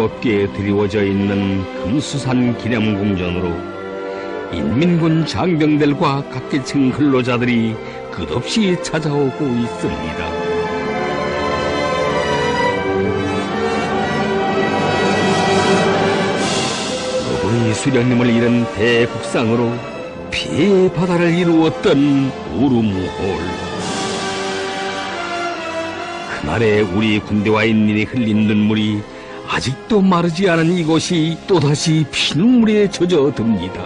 수없게 드리워져 있는 금수산 기념궁전으로 인민군 장병들과 각계층 근로자들이 끝없이 찾아오고 있습니다. 어버이 수령님을 잃은 대국상으로 피해의 바다를 이루었던 우루무홀. 그날의 우리 군대와 인민이 흘린 눈물이 아직도 마르지 않은 이곳이 또다시 피눈물에 젖어듭니다.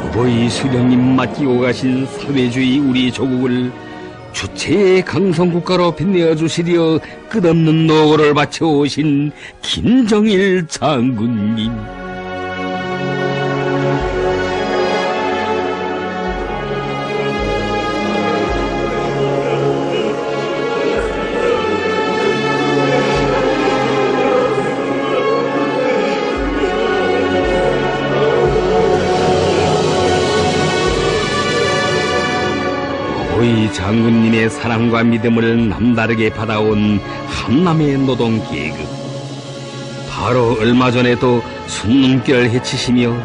어버이 수령님 맡기고 가신 사회주의 우리 조국을 주체의 강성국가로 빛내어 주시려 끝없는 노고를 바쳐오신 김정일 장군님. 어버이 장군님의 사랑과 믿음을 남다르게 받아온 한남의 노동계급. 바로 얼마 전에도 순눈결 해치시며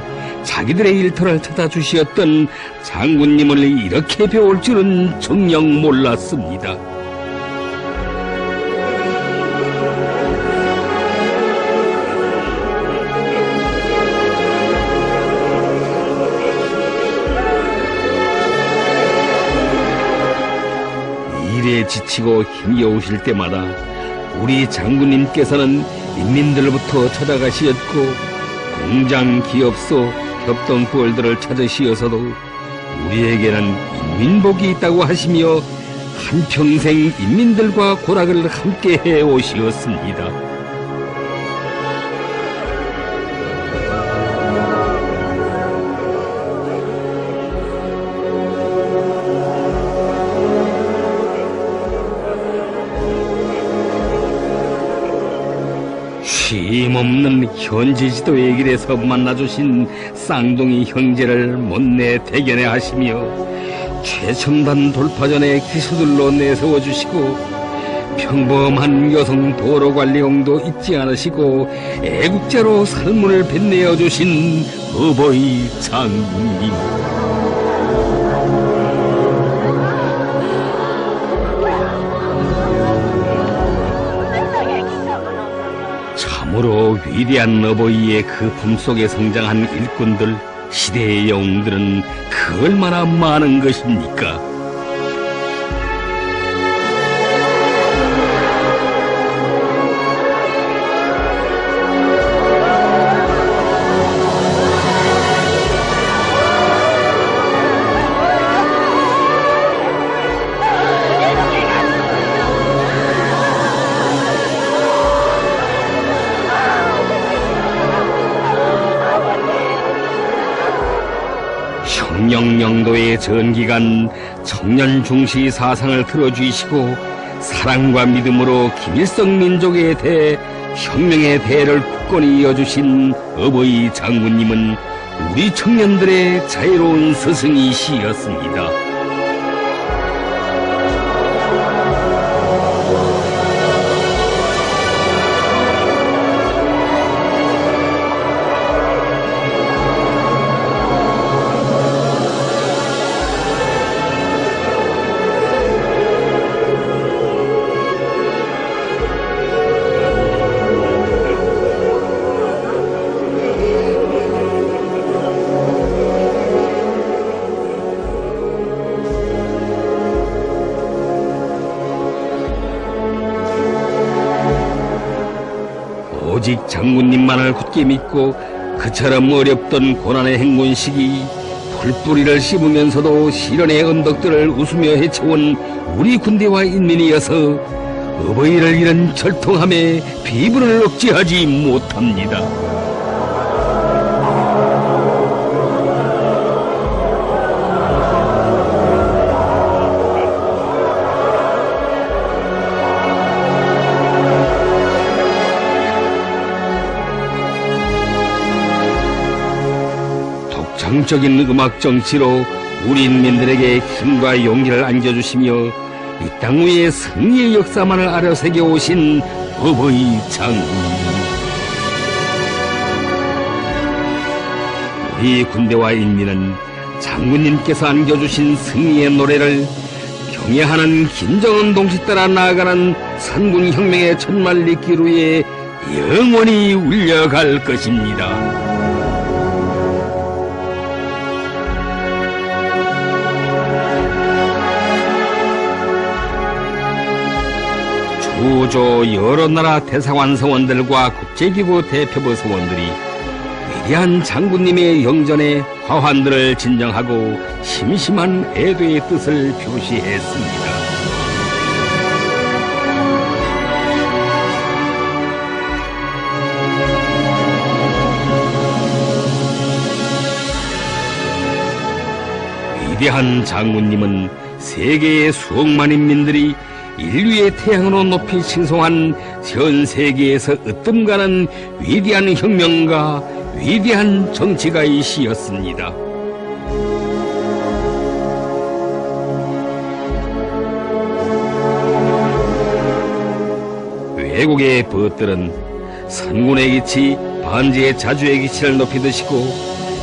자기들의 일터를 찾아주시었던 장군님을 이렇게 배울 줄은 정녕 몰랐습니다. 일에 지치고 힘겨우실 때마다 우리 장군님께서는 인민들부터 찾아가시었고 공장, 기업소, 협동부월들을 찾으시어서도 우리에게는 인민복이 있다고 하시며 한평생 인민들과 고락을 함께 해오시었습니다. 쉼없는 현지 지도의 길에서 만나주신 쌍둥이 형제를 못내 대견해 하시며 최첨단 돌파전의 기수들로 내세워주시고 평범한 여성 도로관리용도 잊지 않으시고 애국자로 삶을 빛내어 주신 어버이 장군님. 참으로 위대한 어버이의 그 품속에 성장한 일꾼들, 시대의 영웅들은 그 얼마나 많은 것입니까? 청령영도의 전기간 청년 중시 사상을 틀어주시고 사랑과 믿음으로 김일성 민족에 대해 혁명의 대를 굳건히 이어주신 어버이 장군님은 우리 청년들의 자유로운 스승이시였습니다. 오직 장군님만을 굳게 믿고 그처럼 어렵던 고난의 행군 시기 풀뿌리를 씹으면서도 시련의 언덕들을 웃으며 헤쳐온 우리 군대와 인민이어서 어버이를 잃은 절통함에 비분을 억제하지 못합니다. 독창적인 음악 정치로 우리 인민들에게 힘과 용기를 안겨주시며 이 땅 위에 승리의 역사만을 아려새겨 오신 어버이 장군. 우리 군대와 인민은 장군님께서 안겨주신 승리의 노래를 경애하는 김정은 동지 따라 나아가는 선군혁명의 천만리 길 위에 영원히 울려갈 것입니다. 주조 여러 나라 대사관 서원들과 국제기구 대표부 서원들이 위대한 장군님의 영전에 화환들을 진정하고 심심한 애도의 뜻을 표시했습니다. 위대한 장군님은 세계의 수억만 인민들이 인류의 태양으로 높이 칭송한 전 세계에서 으뜸가는 위대한 혁명가, 위대한 정치가이시였습니다. 외국의 벗들은 선군의 기치, 반지의 자주의 기치를 높이 드시고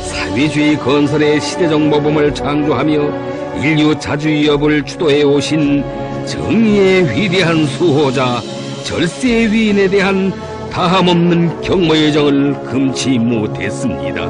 사회주의 건설의 시대적 모범을 창조하며 인류 자주위협을 주도해 오신 정의의 위대한 수호자 절세의 위인에 대한 다함없는 경모의 정을 금치 못했습니다.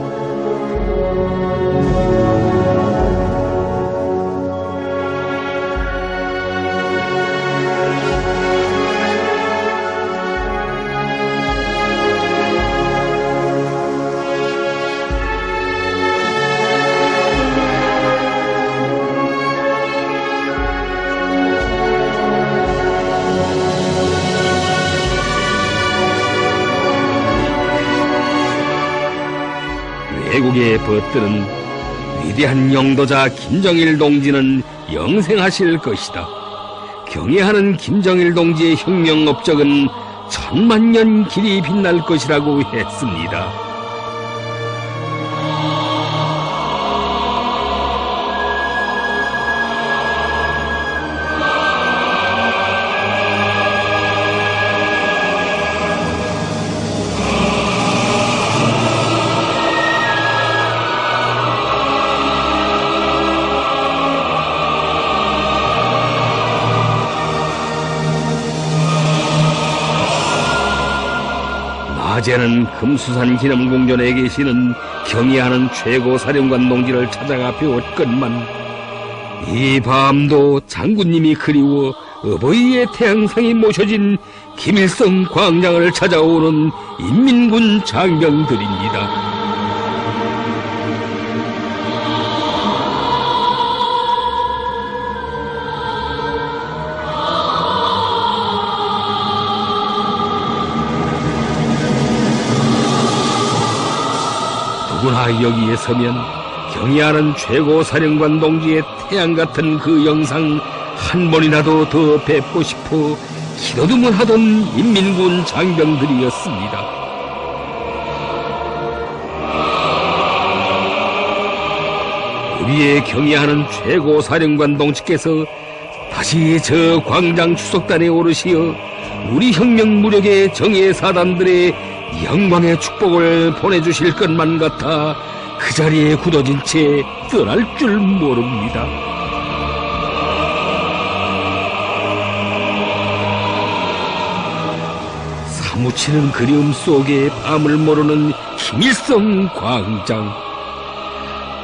외국의 벗들은 위대한 영도자 김정일 동지는 영생하실 것이다. 경애하는 김정일 동지의 혁명 업적은 천만년 길이 빛날 것이라고 했습니다. 낮에는 금수산 기념공전에 계시는 경애하는 최고사령관 동지를 찾아가 배웠건만 이 밤도 장군님이 그리워 어버이의 태양상이 모셔진 김일성 광장을 찾아오는 인민군 장병들입니다. 누구나 여기에 서면 경애하는 최고사령관 동지의 태양같은 그 영상 한 번이라도 더 뵙고 싶어 기도등을 하던 인민군 장병들이었습니다. 우리의 경애하는 최고사령관 동지께서 다시 저 광장 추석단에 오르시어 우리 혁명 무력의 정예 사단들의 영광의 축복을 보내주실 것만 같아 그 자리에 굳어진 채 떠날 줄 모릅니다. 사무치는 그리움 속에 밤을 모르는 김일성 광장.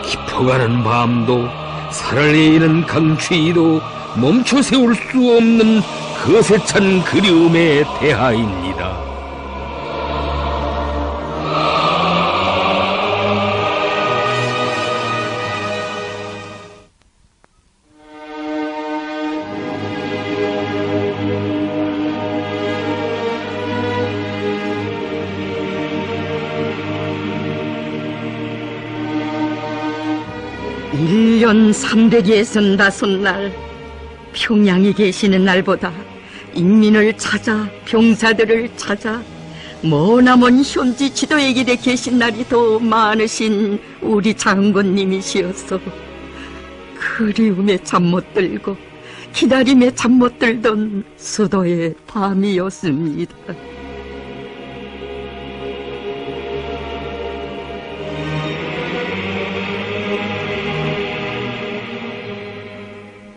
깊어가는 밤도 살을 내리는 강추위도 멈춰 세울 수 없는 거세 찬 그리움의 대하입니다. 일 년 365날 평양에 계시는 날보다 인민을 찾아 병사들을 찾아 머나먼 현지 지도의 길에 계신 날이 더 많으신 우리 장군님이시었소. 그리움에 잠 못 들고 기다림에 잠 못 들던 수도의 밤이었습니다.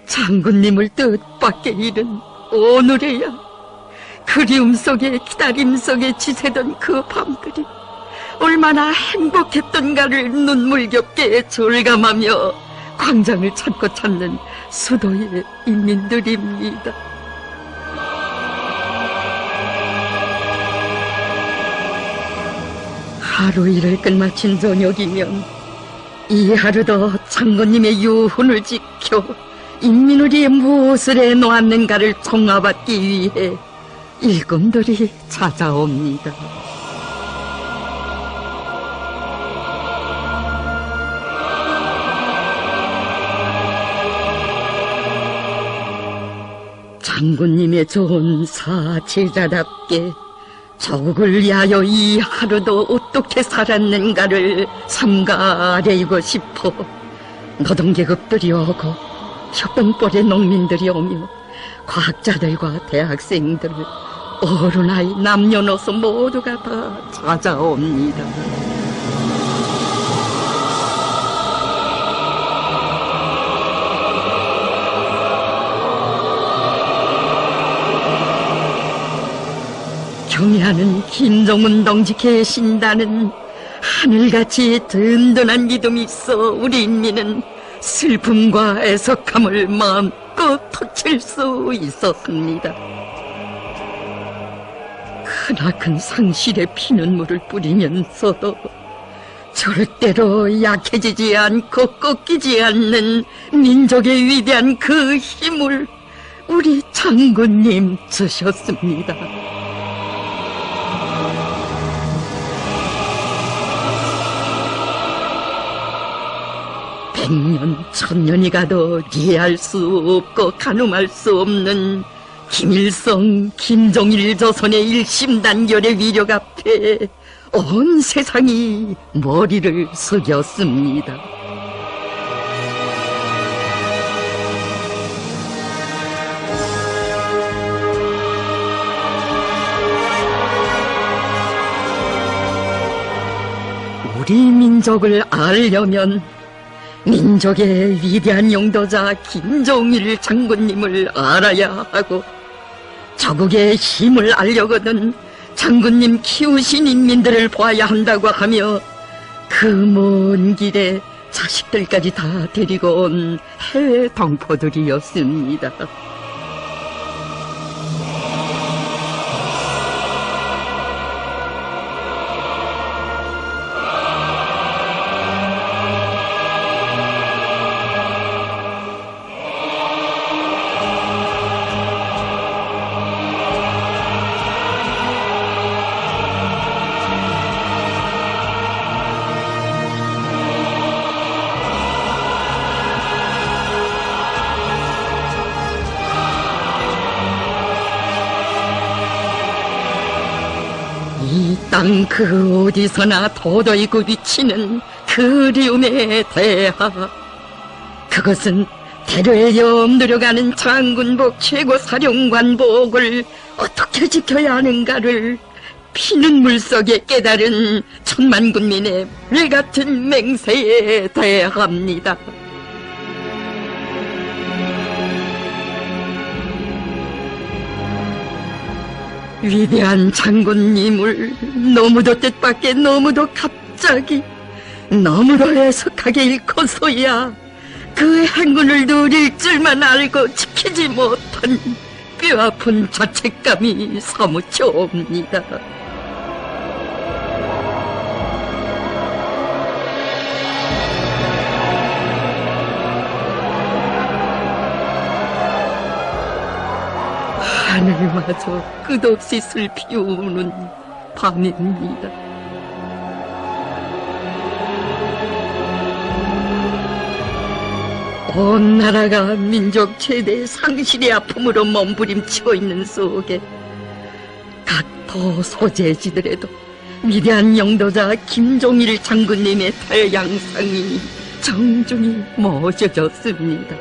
장군님을 뜻밖의 일은 오늘에야 그리움 속에 기다림 속에 지새던 그 밤들이 얼마나 행복했던가를 눈물겹게 절감하며 광장을 찾고 찾는 수도의 인민들입니다. 하루 일을 끝마친 저녁이면 이 하루도 장군님의 유훈을 지켜 인민우리에 무엇을 해놓았는가를 청하받기 위해 일꾼들이 찾아옵니다. 장군님의 좋은 사제자답게 조국을 위하여 이 하루도 어떻게 살았는가를 삼가 아뢰고 싶어 노동계급들이 오고 협동벌의 농민들이 오며 과학자들과 대학생들, 어른아이, 남녀노소 모두가 다 찾아옵니다. 경애하는 김정은 동지 계신다는 하늘같이 든든한 믿음이 있어 우리 인민은 슬픔과 애석함을 마음껏 터칠 수 있었습니다. 크나큰 상실에 피눈물을 뿌리면서도 절대로 약해지지 않고 꺾이지 않는 민족의 위대한 그 힘을 우리 장군님 주셨습니다. 100년, 1000년이 가도 이해할 수 없고 가늠할 수 없는 김일성, 김정일 조선의 일심단결의 위력 앞에 온 세상이 머리를 숙였습니다. 우리 민족을 알려면 민족의 위대한 용도자 김정일 장군님을 알아야 하고, 조국의 힘을 알려거든 장군님 키우신 인민들을 봐야 한다고 하며 그 먼 길에 자식들까지 다 데리고 온 해외 동포들이었습니다. 이 땅 그 어디서나 도저히 굽이치는 그리움의 대하, 그것은 대를 염두려가는 장군복 최고사령관복을 어떻게 지켜야 하는가를 피눈물 속에 깨달은 천만 군민의 불같은 맹세에 대합니다. 위대한 장군님을 너무도 뜻밖의, 너무도 갑자기, 너무도 애석하게 잃고서야 그 행운을 누릴 줄만 알고 지키지 못한 뼈아픈 자책감이 사무쳐 옵니다. 하늘마저 끝없이 슬피 우는 밤입니다. 온 나라가 민족 최대 상실의 아픔으로 몸부림치고 있는 속에 각 도 소재지들에도 위대한 영도자 김종일 장군님의 태양상이 정중히 모셔졌습니다.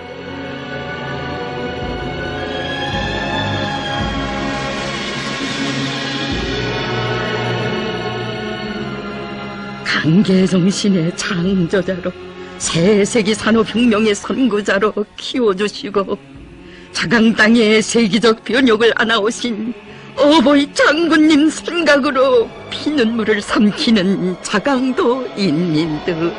강계정신의 창조자로, 새세기 산업혁명의 선구자로 키워주시고 자강 땅의 세계적 변혁을 안아오신 어버이 장군님 생각으로 피눈물을 삼키는 자강도 인민들.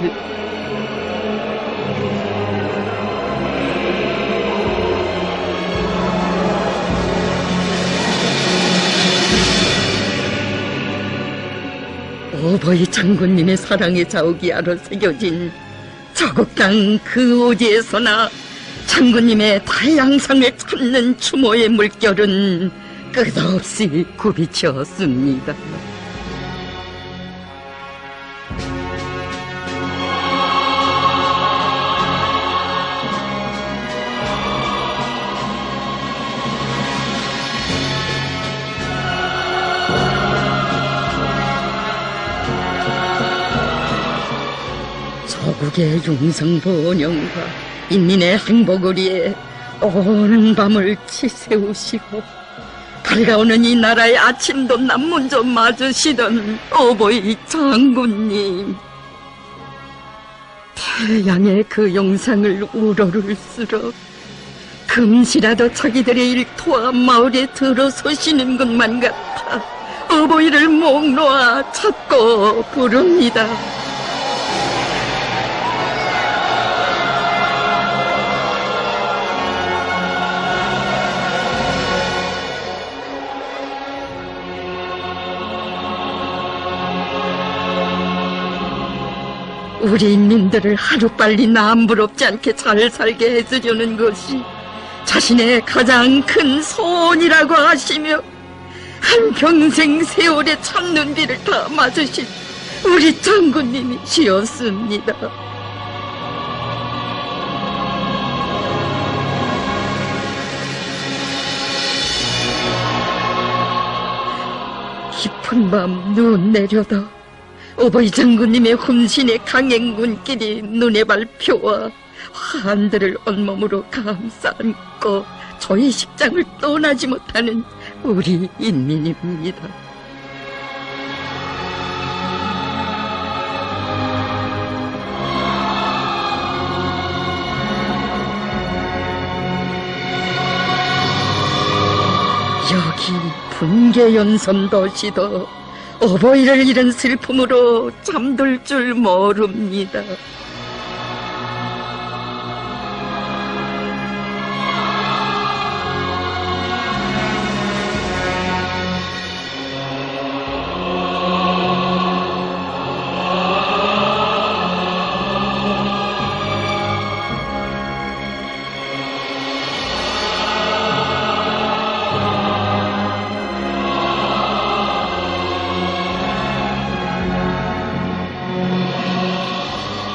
어버이 장군님의 사랑의 자욱이 아로 새겨진 저국 땅 그 어디에서나 장군님의 다양상을 찾는 추모의 물결은 끝없이 굽이쳤습니다. 조국의 융성번영과 인민의 행복을 위해 오는 밤을 치새우시고 밝아오는 이 나라의 아침도 남문조 맞으시던 어버이 장군님, 태양의 그 영상을 우러를수록 금시라도 자기들의 일터와 마을에 들어서시는 것만 같아 어버이를 목 놓아 찾고 부릅니다. 우리 인민들을 하루빨리 남부럽지 않게 잘 살게 해주려는 것이 자신의 가장 큰 소원이라고 하시며 한평생 세월에 참는 비를 다 맞으신 우리 장군님이시었습니다. 깊은 밤 눈 내려도 어버이 장군님의 혼신의 강행군길이 눈에 밟혀와 환들을 온몸으로 감싸 안고 저희 식장을 떠나지 못하는 우리 인민입니다. 여기 분계연선 도시도 어버이를 잃은 슬픔으로 잠들 줄 모릅니다.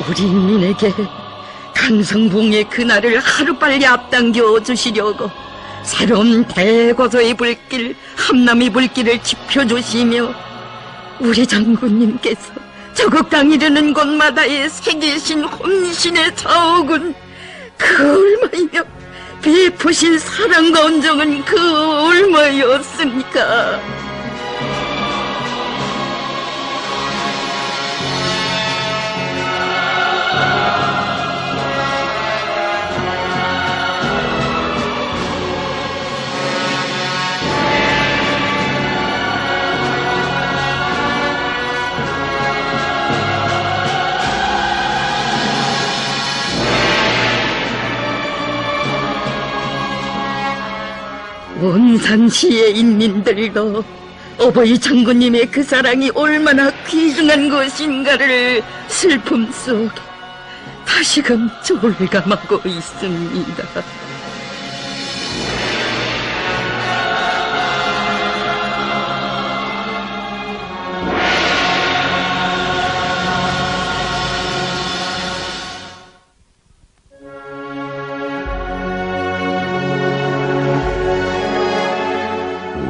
우리 인민에게 강성붕의 그날을 하루빨리 앞당겨 주시려고 새로운 대고소의 불길, 함남의 불길을 지펴주시며 우리 장군님께서 저국 땅 이르는 곳마다에 새기신 혼신의 자욱은 그 얼마이며 베푸신 사랑과 온정은 그 얼마였습니까? 원산시의 인민들도 어버이 장군님의 그 사랑이 얼마나 귀중한 것인가를 슬픔 속에 다시금 졸감하고 있습니다.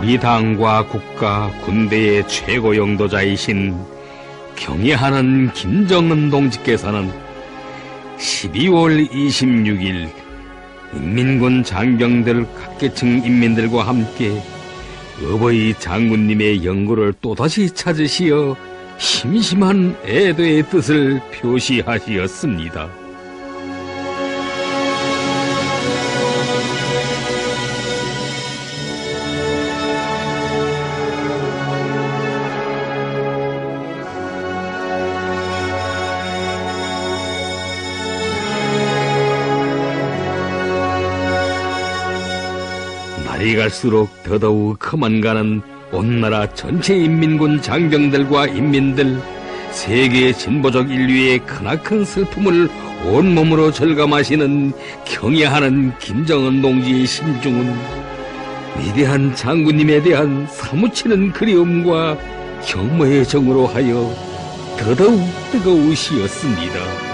우리 당과 국가, 군대의 최고 영도자이신 경애하는 김정은 동지께서는 12월 26일 인민군 장병들 각계층 인민들과 함께 어버이 장군님의 영고를 또다시 찾으시어 심심한 애도의 뜻을 표시하시었습니다. 날이 갈수록 더더욱 커만가는 온 나라 전체 인민군 장병들과 인민들, 세계 진보적 인류의 크나큰 슬픔을 온몸으로 절감하시는 경애하는 김정은 동지의 심중은 위대한 장군님에 대한 사무치는 그리움과 혐오의 정으로 하여 더더욱 뜨거우시었습니다.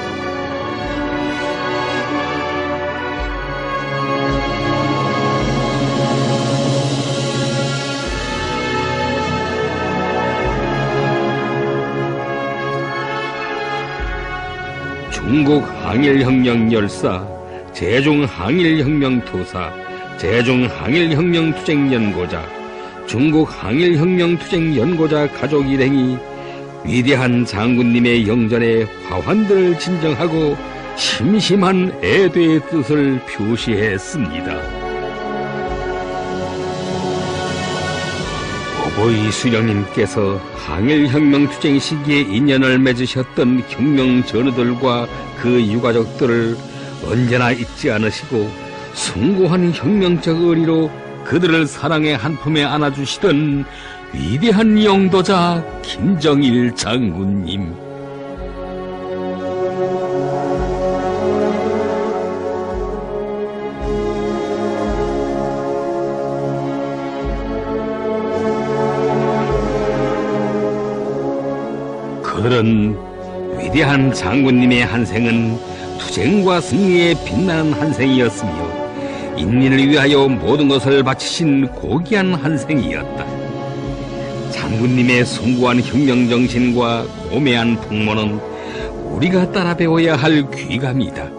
중국 항일혁명 열사, 제중 항일혁명 투사, 제중 항일혁명 투쟁 연고자, 중국 항일혁명 투쟁 연고자 가족 일행이 위대한 장군님의 영전에 화환들을 진정하고 심심한 애도의 뜻을 표시했습니다. 어버이 수령님께서 항일혁명 투쟁 시기에 인연을 맺으셨던 혁명 전우들과 그 유가족들을 언제나 잊지 않으시고 숭고한 혁명적 의리로 그들을 사랑의 한 품에 안아주시던 위대한 영도자 김정일 장군님. 그들은 위대한 장군님의 한 생은 투쟁과 승리에 빛나는 한 생이었으며 인민을 위하여 모든 것을 바치신 고귀한 한 생이었다. 장군님의 숭고한 혁명정신과 고매한 풍모는 우리가 따라 배워야 할 귀감이다.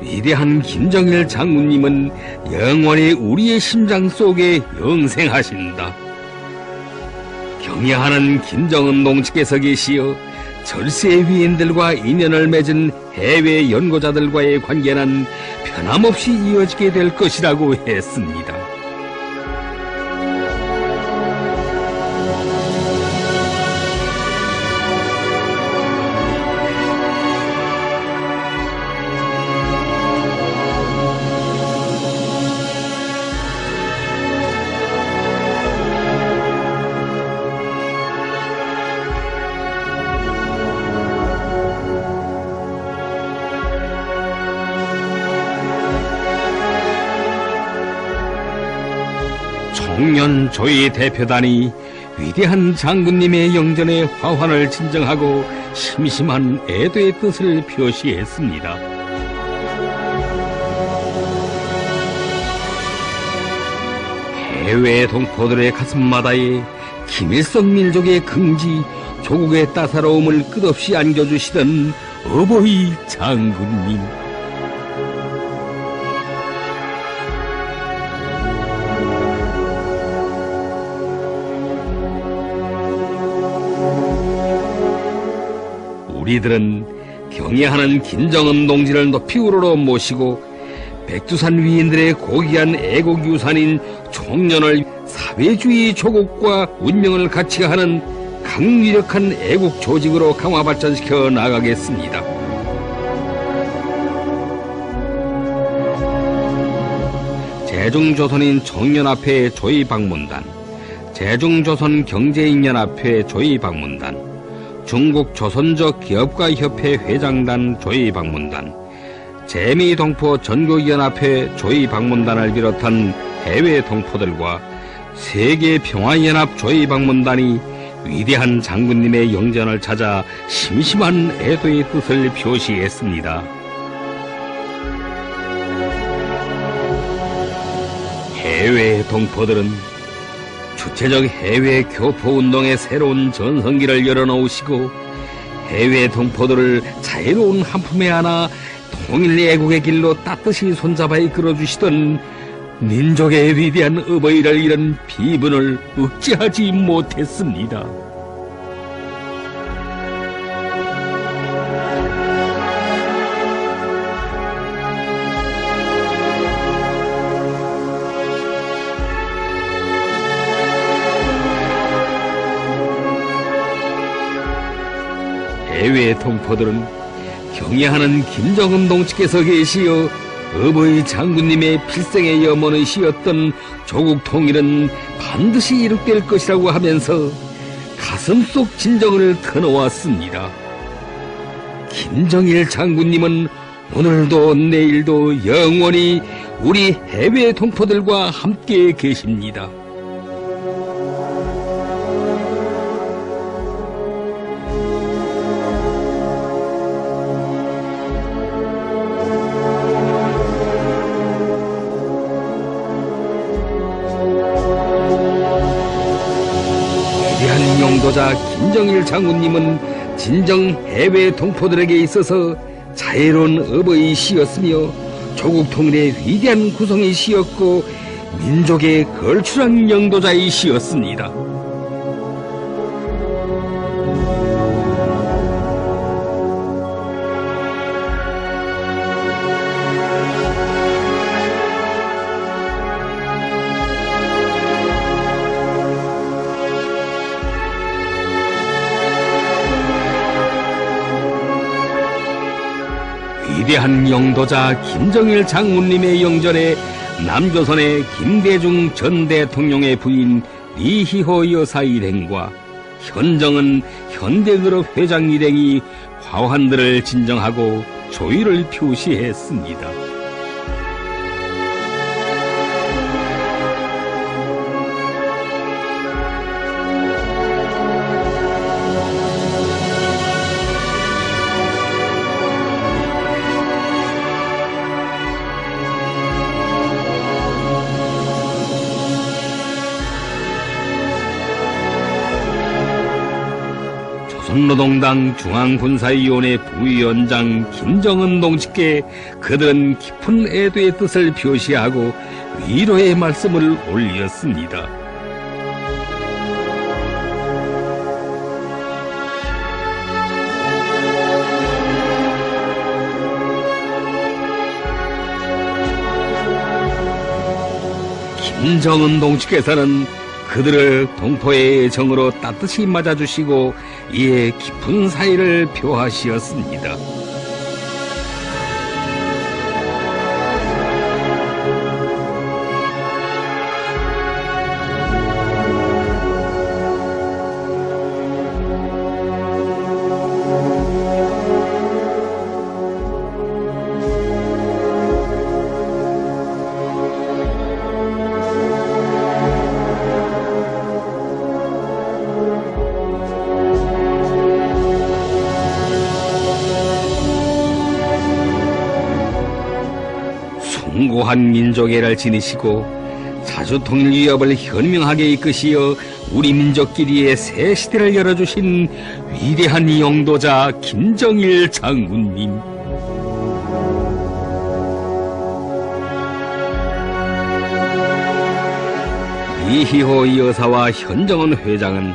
위대한 김정일 장군님은 영원히 우리의 심장 속에 영생하신다. 경애하는 김정은 동지께서 계시어 절세 위인들과 인연을 맺은 해외 연고자들과의 관계는 변함없이 이어지게 될 것이라고 했습니다. 청년 조의 대표단이 위대한 장군님의 영전에 화환을 진정하고 심심한 애도의 뜻을 표시했습니다. 해외 동포들의 가슴마다에 김일성 민족의 긍지, 조국의 따사로움을 끝없이 안겨주시던 어버이 장군님. 우리들은 경애하는 김정은 동지를 높이 우러러 모시고 백두산 위인들의 고귀한 애국 유산인 총련을 사회주의 조국과 운명을 같이 하는 강력한 애국 조직으로 강화 발전시켜 나가겠습니다. 제중조선인 청년합회 조의방문단, 제중조선경제인연합회 조의방문단, 중국조선적 기업가협회 회장단 조의방문단, 재미동포 전국연합회 조의방문단을 비롯한 해외 동포들과 세계평화연합 조의방문단이 위대한 장군님의 영전을 찾아 심심한 애도의 뜻을 표시했습니다. 해외 동포들은 주체적 해외 교포운동의 새로운 전성기를 열어놓으시고 해외 동포들을 자유로운 한품에 안아 통일 애국의 길로 따뜻이 손잡아 이끌어주시던 민족의 위대한 어버이를 잃은 비분을 억제하지 못했습니다. 해외 동포들은 경애하는 김정은 동지께서 계시어 어버이 장군님의 필생의 염원이시였던 조국 통일은 반드시 이룩될 것이라고 하면서 가슴속 진정을 터놓았습니다. 김정일 장군님은 오늘도 내일도 영원히 우리 해외 동포들과 함께 계십니다. 위대한 용도자 김정일 장군님은 진정 해외 동포들에게 있어서 자애로운 어버이시였으며 조국 통일의 위대한 구성이시였고 민족의 걸출한 영도자이시였습니다. 위대한 영도자 김정일 장군님의 영전에 남조선의 김대중 전 대통령의 부인 리희호 여사 일행과 현정은 현대그룹 회장 일행이 화환들을 진정하고 조의를 표시했습니다. 조선노동당 중앙군사위원회 부위원장 김정은 동지께 그들은 깊은 애도의 뜻을 표시하고 위로의 말씀을 올렸습니다. 김정은 동지께서는 그들을 동포의 정으로 따뜻이 맞아주시고 이에 깊은 사의를 표하시었습니다. 숭고한 민족애를 지니시고 자주통일 위협을 현명하게 이끄시어 우리 민족끼리의 새 시대를 열어주신 위대한 영도자 김정일 장군님. 리희호 여사와 현정은 회장은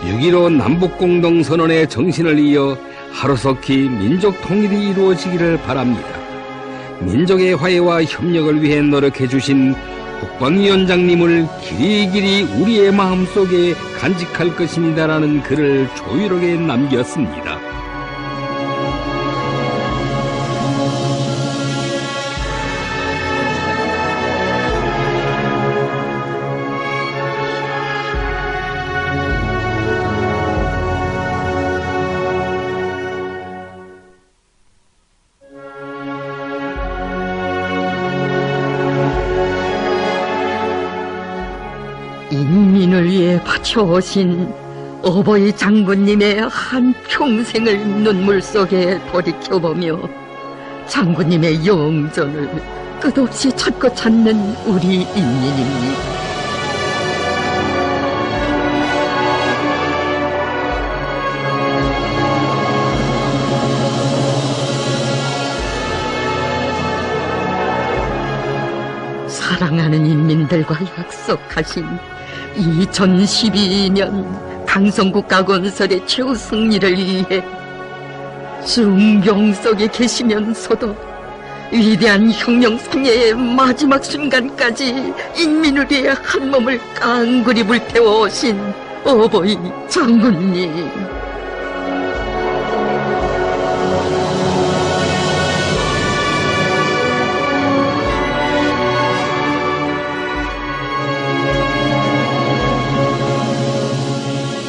6.15 남북공동선언의 정신을 이어 하루속히 민족 통일이 이루어지기를 바랍니다. 민족의 화해와 협력을 위해 노력해주신 국방위원장님을 길이길이 우리의 마음속에 간직할 것입니다라는 글을 조율하게 남겼습니다. 인민을 위해 바쳐오신 어버이 장군님의 한 평생을 눈물 속에 돌이켜보며 장군님의 영전을 끝없이 찾고 찾는 우리 인민입니다. 자녀들과 약속하신 2012년 강성국가건설의 최후 승리를 위해 중병 속에 계시면서도 위대한 혁명 생애의 마지막 순간까지 인민을 위해 한 몸을 깡그리 불태워 오신 어버이 장군님,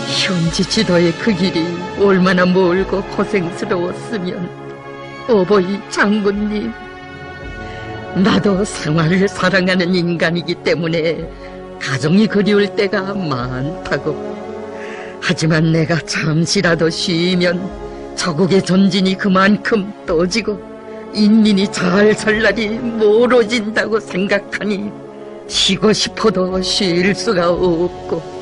현지 지도의 그 길이 얼마나 멀고 고생스러웠으면 어버이 장군님, 나도 생활을 사랑하는 인간이기 때문에 가정이 그리울 때가 많다고. 하지만 내가 잠시라도 쉬면 저국의 전진이 그만큼 떠지고 인민이 잘 살 날이 멀어진다고 생각하니 쉬고 싶어도 쉴 수가 없고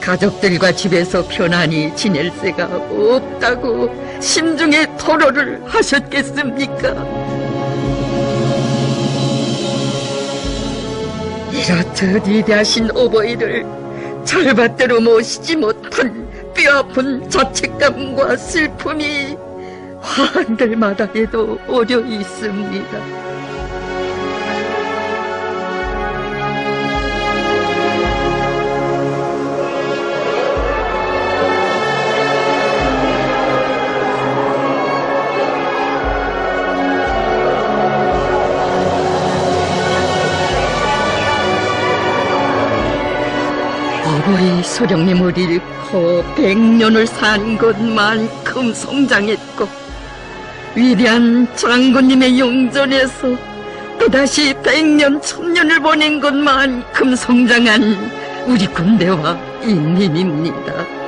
가족들과 집에서 편안히 지낼 새가 없다고 심중의 토로를 하셨겠습니까? 이렇듯 위대하신 어버이를 절반대로 모시지 못한 뼈아픈 자책감과 슬픔이 한들마다에도 오려 있습니다. 어버이 소령님을 잃고 100년을 산 것만큼 성장했고 위대한 장군님의 용전에서 또다시 100년 1000년을 보낸 것만큼 성장한 우리 군대와 인민입니다.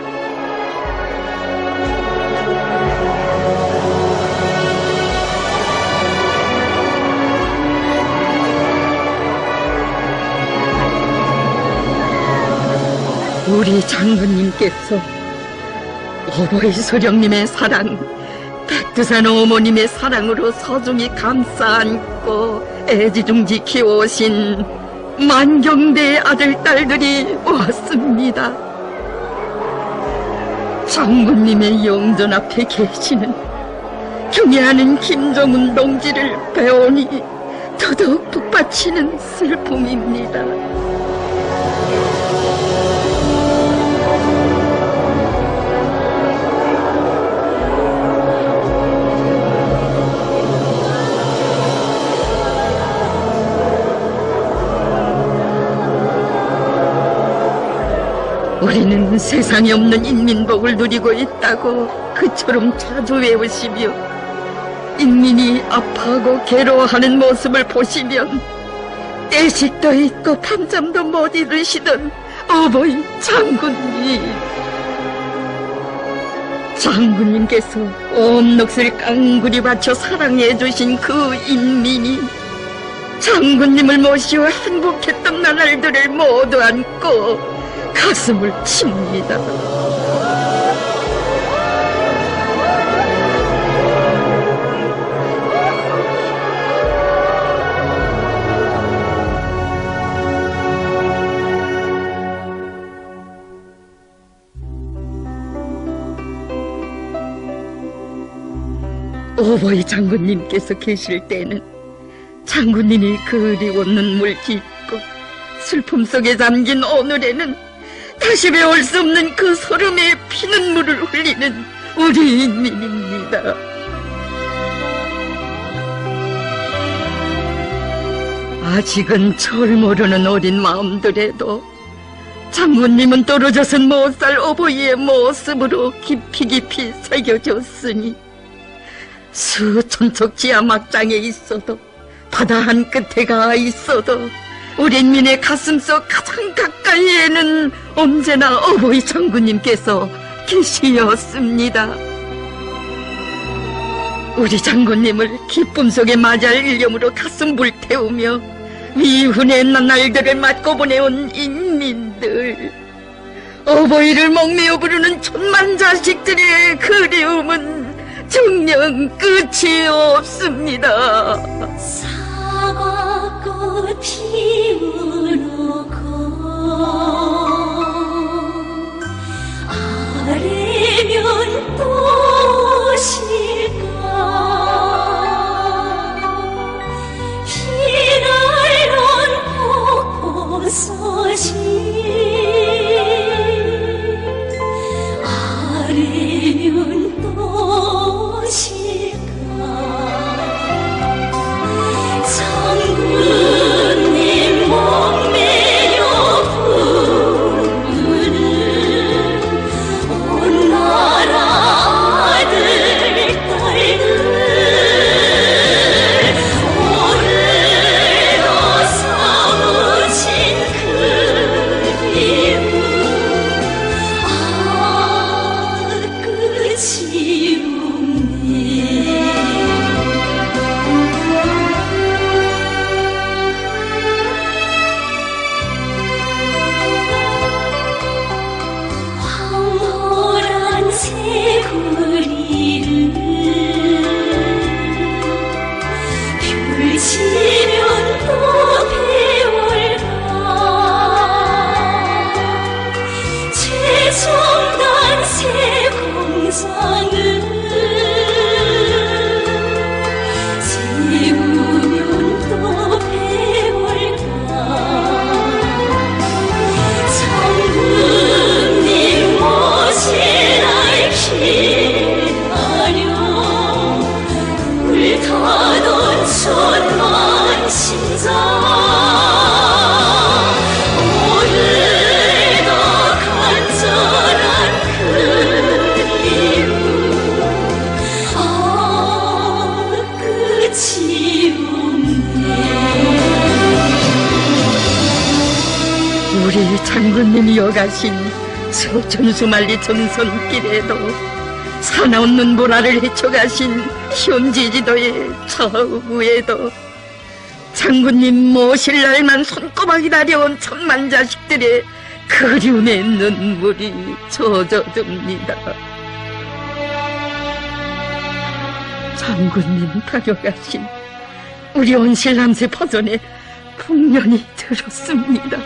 우리 장군님께서 어버이 소령님의 사랑, 백두산 어머님의 사랑으로 소중히 감싸 안고 애지중지 키워오신 만경대의 아들, 딸들이 왔습니다. 장군님의 영전 앞에 계시는 경애하는 김정은 동지를 배우니 더더욱 북받치는 슬픔입니다. 우리는 세상에 없는 인민복을 누리고 있다고 그처럼 자주 외우시며 인민이 아파하고 괴로워하는 모습을 보시면 떼식도 있고 밤잠도 못 이루시던 어버이 장군님, 장군님께서 온 넋을 깡그리 바쳐 사랑해 주신 그 인민이 장군님을 모시어 행복했던 나날들을 모두 안고 가슴을 칩니다. 어버이 장군님께서 계실 때는 장군님이 그리운 눈물 짓고 슬픔 속에 잠긴 오늘에는 다시 배울 수 없는 그 소름의 피눈물을 흘리는 우리 인민입니다. 아직은 철 모르는 어린 마음들에도 장군님은 떨어져선 못 살 어버이의 모습으로 깊이 깊이 새겨졌으니 수천척 지하 막장에 있어도 바다 한 끝에 가 있어도 우리 인민의 가슴속 가장 가까이에는 언제나 어버이 장군님께서 계시었습니다. 우리 장군님을 기쁨 속에 맞이할 일념으로 가슴 불태우며 미훈의 나날들을 맞고 보내온 인민들, 어버이를 목매어 부르는 천만 자식들의 그리움은 정녕 끝이 없습니다. 사과꽃 피우는 아래면 또실까 장군님 목매여 부르는 온 나라 아들 딸들 오늘도 사무친 그리움 끝이 없네 황홀한 새구리를 펼치면 또 배울까 최첨단 새공상을 세우면 또 배울까 장군님 모실 날 기다려 불타던 천만 심장 오늘도 간절한 그리움 끝이 없네 우리 장군님이 여가신 서천수만리 전선길에도 사나운 보라를 헤쳐가신 현지지도의 좌우에도 장군님 모실 날만 손꼽아 기다려온 천만 자식들의 그리움의 눈물이 젖어듭니다. 장군님 다녀가신 우리 온실남새 퍼전에 풍년이 들었습니다.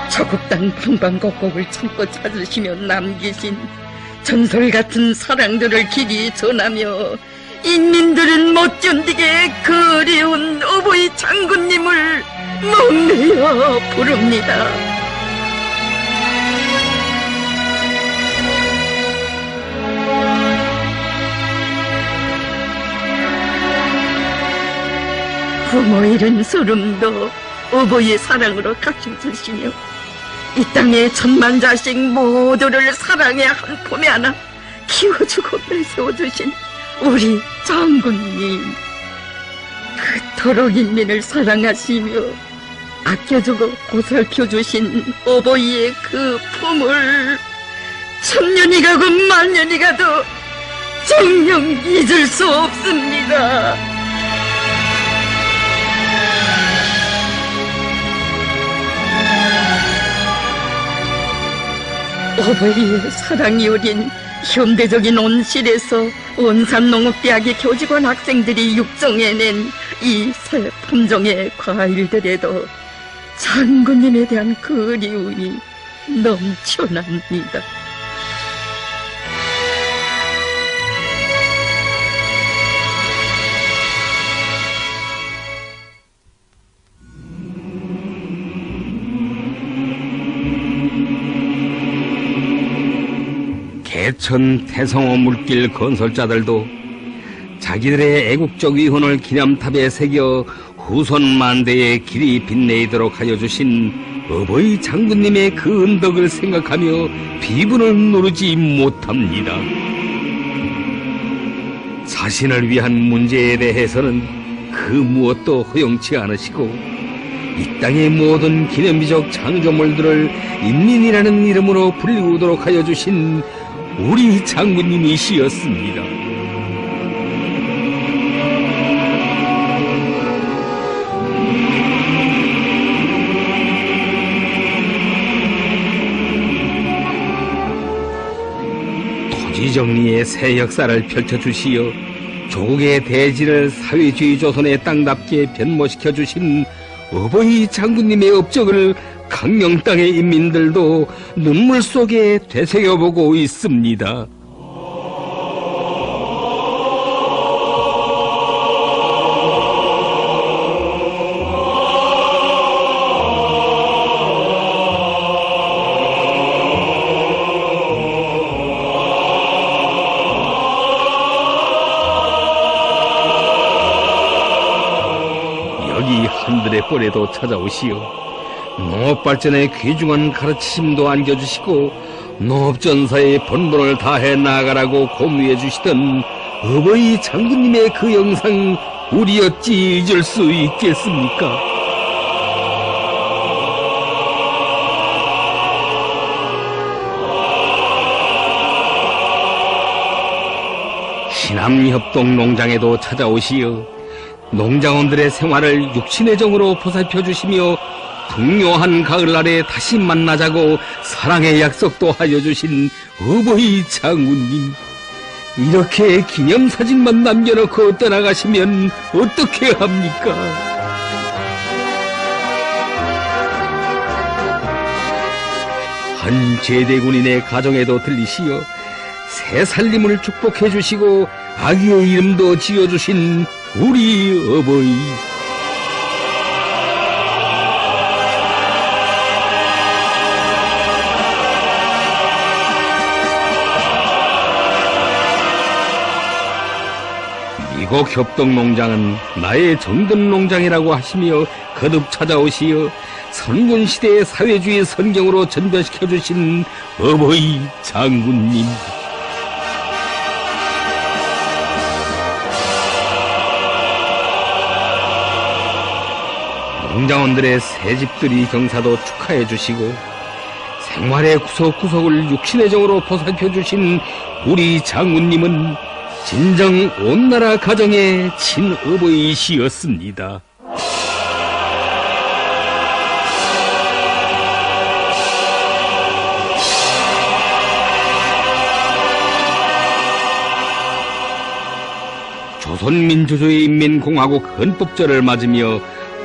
조국 땅 방방곡곡을 참고 찾으시며 남기신 전설 같은 사랑들을 길이 전하며 인민들은 못 견디게 그리운 어버이 장군님을 목매어 부릅니다. 부모 잃은 소름도 어버이의 사랑으로 가져주시며 이 땅의 천만 자식 모두를 사랑의 한 품에 안아 키워주고 내세워주신 우리 장군님, 그토록 인민을 사랑하시며 아껴주고 보살펴주신 어버이의 그 품을 천년이 가고 만년이 가도 정녕 잊을 수 없습니다. 어버이의 사랑이 어린 현대적인 온실에서 온산농업대학의 교직원 학생들이 육성해낸 이 새 품종의 과일들에도 장군님에 대한 그리움이 넘쳐납니다. 개천 태성호 물길 건설자들도 자기들의 애국적 위훈을 기념탑에 새겨 후손 만대의 길이 빛내도록 하여 주신 어버이 장군님의 그 은덕을 생각하며 비분을 누르지 못합니다. 자신을 위한 문제에 대해서는 그 무엇도 허용치 않으시고 이 땅의 모든 기념비적 창조물들을 인민이라는 이름으로 불리우도록 하여 주신 우리 장군님이시였습니다. 토지정리의 새 역사를 펼쳐주시어 조국의 대지를 사회주의 조선의 땅답게 변모시켜 주신 어버이 장군님의 업적을 강령 땅의 인민들도 눈물 속에 되새겨보고 있습니다. 산들의 뻘에도 찾아오시어 농업 발전에 귀중한 가르치심도 안겨주시고 농업전사의 본분을 다해 나가라고 고무해 주시던 어버이 장군님의 그 영상 우리 어찌 잊을 수 있겠습니까? 신암협동 농장에도 찾아오시어 농장원들의 생활을 육신의 정으로 보살펴 주시며 풍요한 가을날에 다시 만나자고 사랑의 약속도 하여 주신 어버이 장군님, 이렇게 기념사진만 남겨놓고 떠나가시면 어떻게 합니까? 한 제대군인의 가정에도 들리시어 새 살림을 축복해 주시고 아기의 이름도 지어주신 우리 어버이, 미국 협동농장은 나의 정든농장이라고 하시며 거듭 찾아오시어 선군시대의 사회주의 선경으로 전변시켜주신 어버이 장군님, 농장원들의 새집들이 경사도 축하해 주시고 생활의 구석구석을 육신의 정으로 보살펴 주신 우리 장군님은 진정 온 나라 가정의 친어버이시였습니다. 조선민주주의 인민공화국 헌법절을 맞으며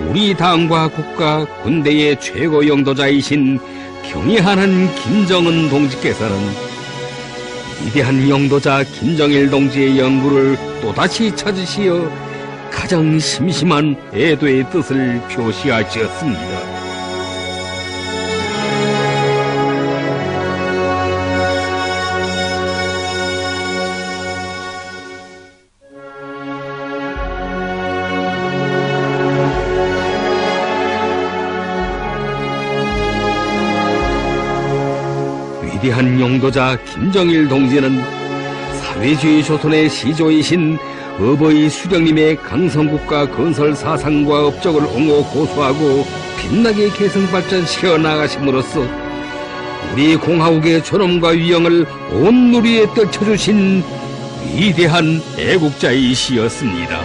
우리 당과 국가 군대의 최고 영도자이신 경의하는 김정은 동지께서는 위대한 영도자 김정일 동지의 영구를 또다시 찾으시어 가장 심심한 애도의 뜻을 표시하셨습니다. 위대한 용도자 김정일 동지는 사회주의 조선의 시조이신 어버이 수령님의 강성국가 건설 사상과 업적을 옹호 고수하고 빛나게 계승 발전시켜 나가심으로써 우리 공화국의 존엄과 위엄을 온 누리에 떨쳐주신 위대한 애국자이시였습니다.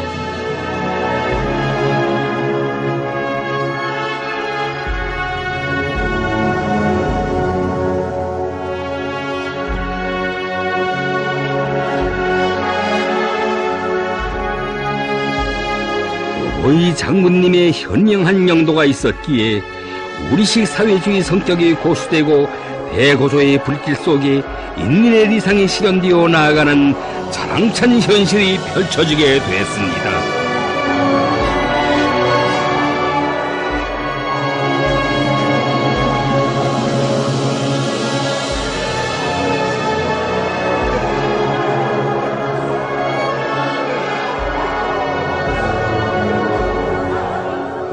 어버이 장군님의 현명한 영도가 있었기에 우리식 사회주의 성격이 고수되고 대고조의 불길 속에 인민의 리상이 실현되어 나아가는 자랑찬 현실이 펼쳐지게 됐습니다.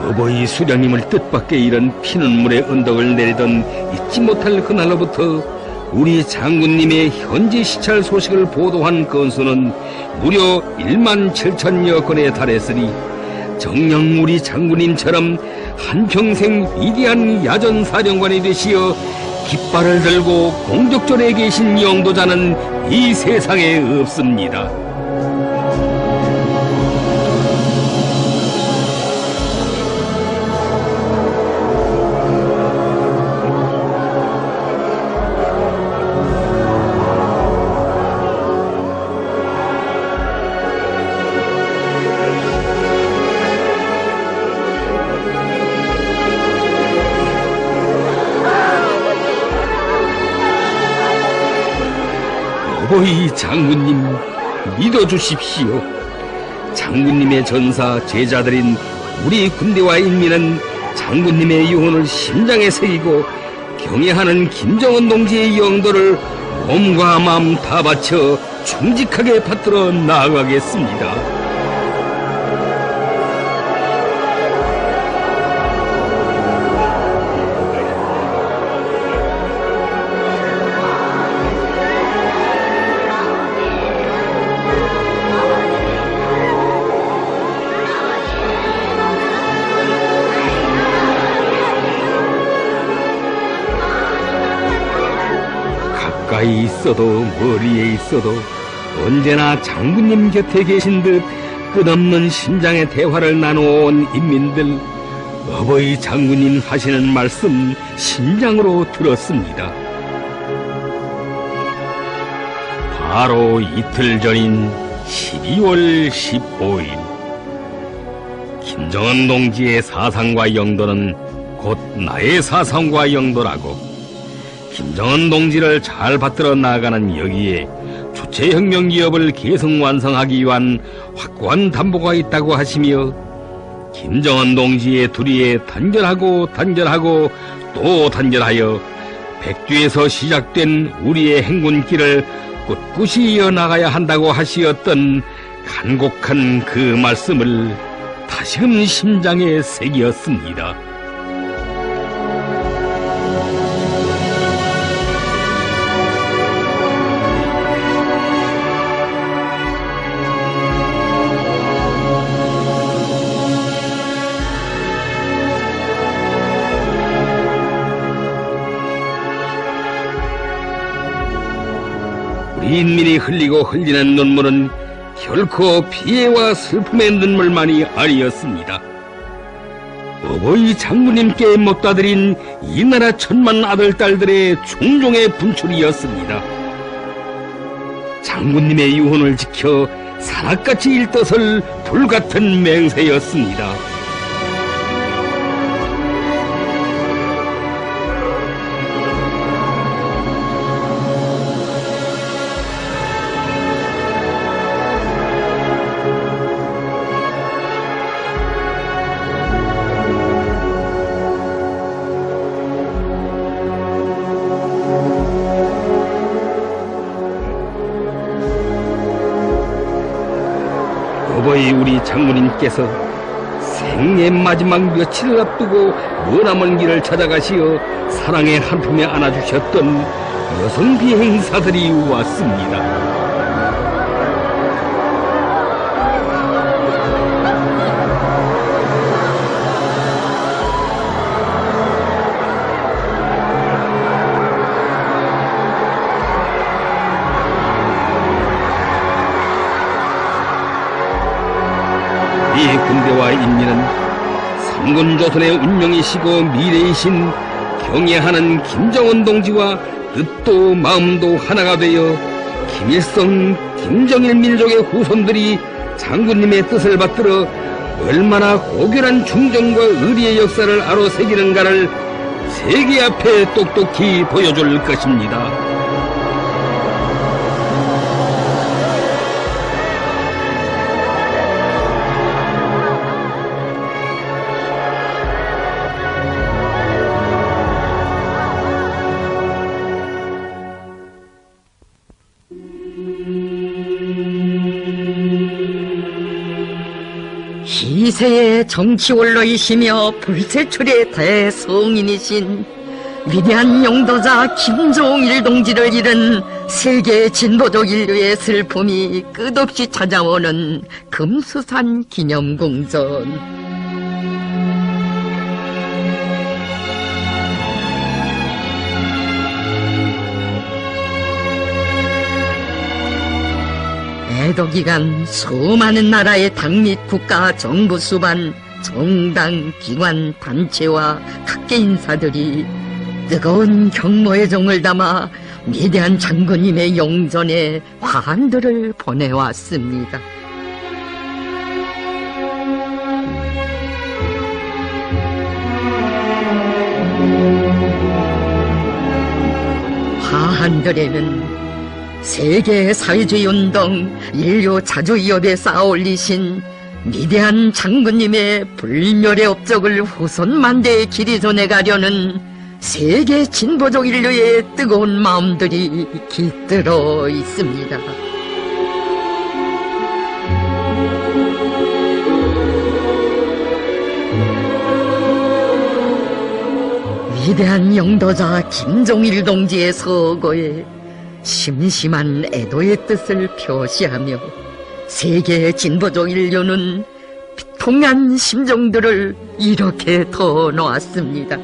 어버이 수령님을 뜻밖의 이런 피눈물의 언덕을 내리던 잊지 못할 그날로부터 우리 장군님의 현지 시찰 소식을 보도한 건수는 무려 1만 7천여 건에 달했으니 정녕 우리 장군님처럼 한평생 위대한 야전사령관이 되시어 깃발을 들고 공적전에 계신 영도자는 이 세상에 없습니다. 어버이 장군님, 믿어주십시오. 장군님의 전사 제자들인 우리 군대와 인민은 장군님의 유언을 심장에 새기고 경애하는 김정은 동지의 영도를 몸과 마음 다 바쳐 충직하게 받들어 나아가겠습니다. 가까이 있어도 머리에 있어도 언제나 장군님 곁에 계신 듯 끝없는 심장의 대화를 나눠온 인민들, 어버이 장군님 하시는 말씀 심장으로 들었습니다. 바로 이틀 전인 12월 15일, 김정은 동지의 사상과 영도는 곧 나의 사상과 영도라고, 김정은 동지를 잘 받들어 나아가는 여기에 주체혁명 기업을 계승 완성하기 위한 확고한 담보가 있다고 하시며, 김정은 동지의 두리에 단결하고 또 단결하여 백두에서 시작된 우리의 행군길을 꿋꿋이 이어나가야 한다고 하시었던 간곡한 그 말씀을 다시금 심장에 새겼습니다. 우리 인민이 흘리고 흘리는 눈물은 결코 피해와 슬픔의 눈물만이 아니었습니다. 어버이 장군님께 못다드린 이 나라 천만 아들 딸들의 충종의 분출이었습니다. 장군님의 유언을 지켜 산악같이 일떠설 불같은 맹세였습니다. 어버이 우리 장군님께서 생애 마지막 며칠을 앞두고 머나먼 길을 찾아가시어 사랑의 한 품에 안아주셨던 여성 비행사들이 왔습니다. 이 군대와 인민은 삼군조선의 운명이시고 미래이신 경애하는 김정은 동지와 뜻도 마음도 하나가 되어 김일성, 김정일 민족의 후손들이 장군님의 뜻을 받들어 얼마나 고결한 중정과 의리의 역사를 아로새기는가를 세계 앞에 똑똑히 보여줄 것입니다. 시세의 정치원로이시며 불세출의 대성인이신 위대한 영도자 김종일 동지를 잃은 세계 진보적 인류의 슬픔이 끝없이 찾아오는 금수산 기념궁전. 애도기간 수많은 나라의 당 및 국가 정부 수반, 정당, 기관, 단체와 각계 인사들이 뜨거운 경모의 정을 담아 위대한 장군님의 영전에 환들을 보내왔습니다. 화한들에는 세계 사회주의 운동, 인류 자주위협에 쌓아올리신 위대한 장군님의 불멸의 업적을 후손 만대에 길이 전해가려는 세계 진보적 인류의 뜨거운 마음들이 깃들어 있습니다. 위대한 영도자 김종일 동지의 서거에 심심한 애도의 뜻을 표시하며 세계 진보적 인류는 비통한 심정들을 이렇게 더 놓았습니다.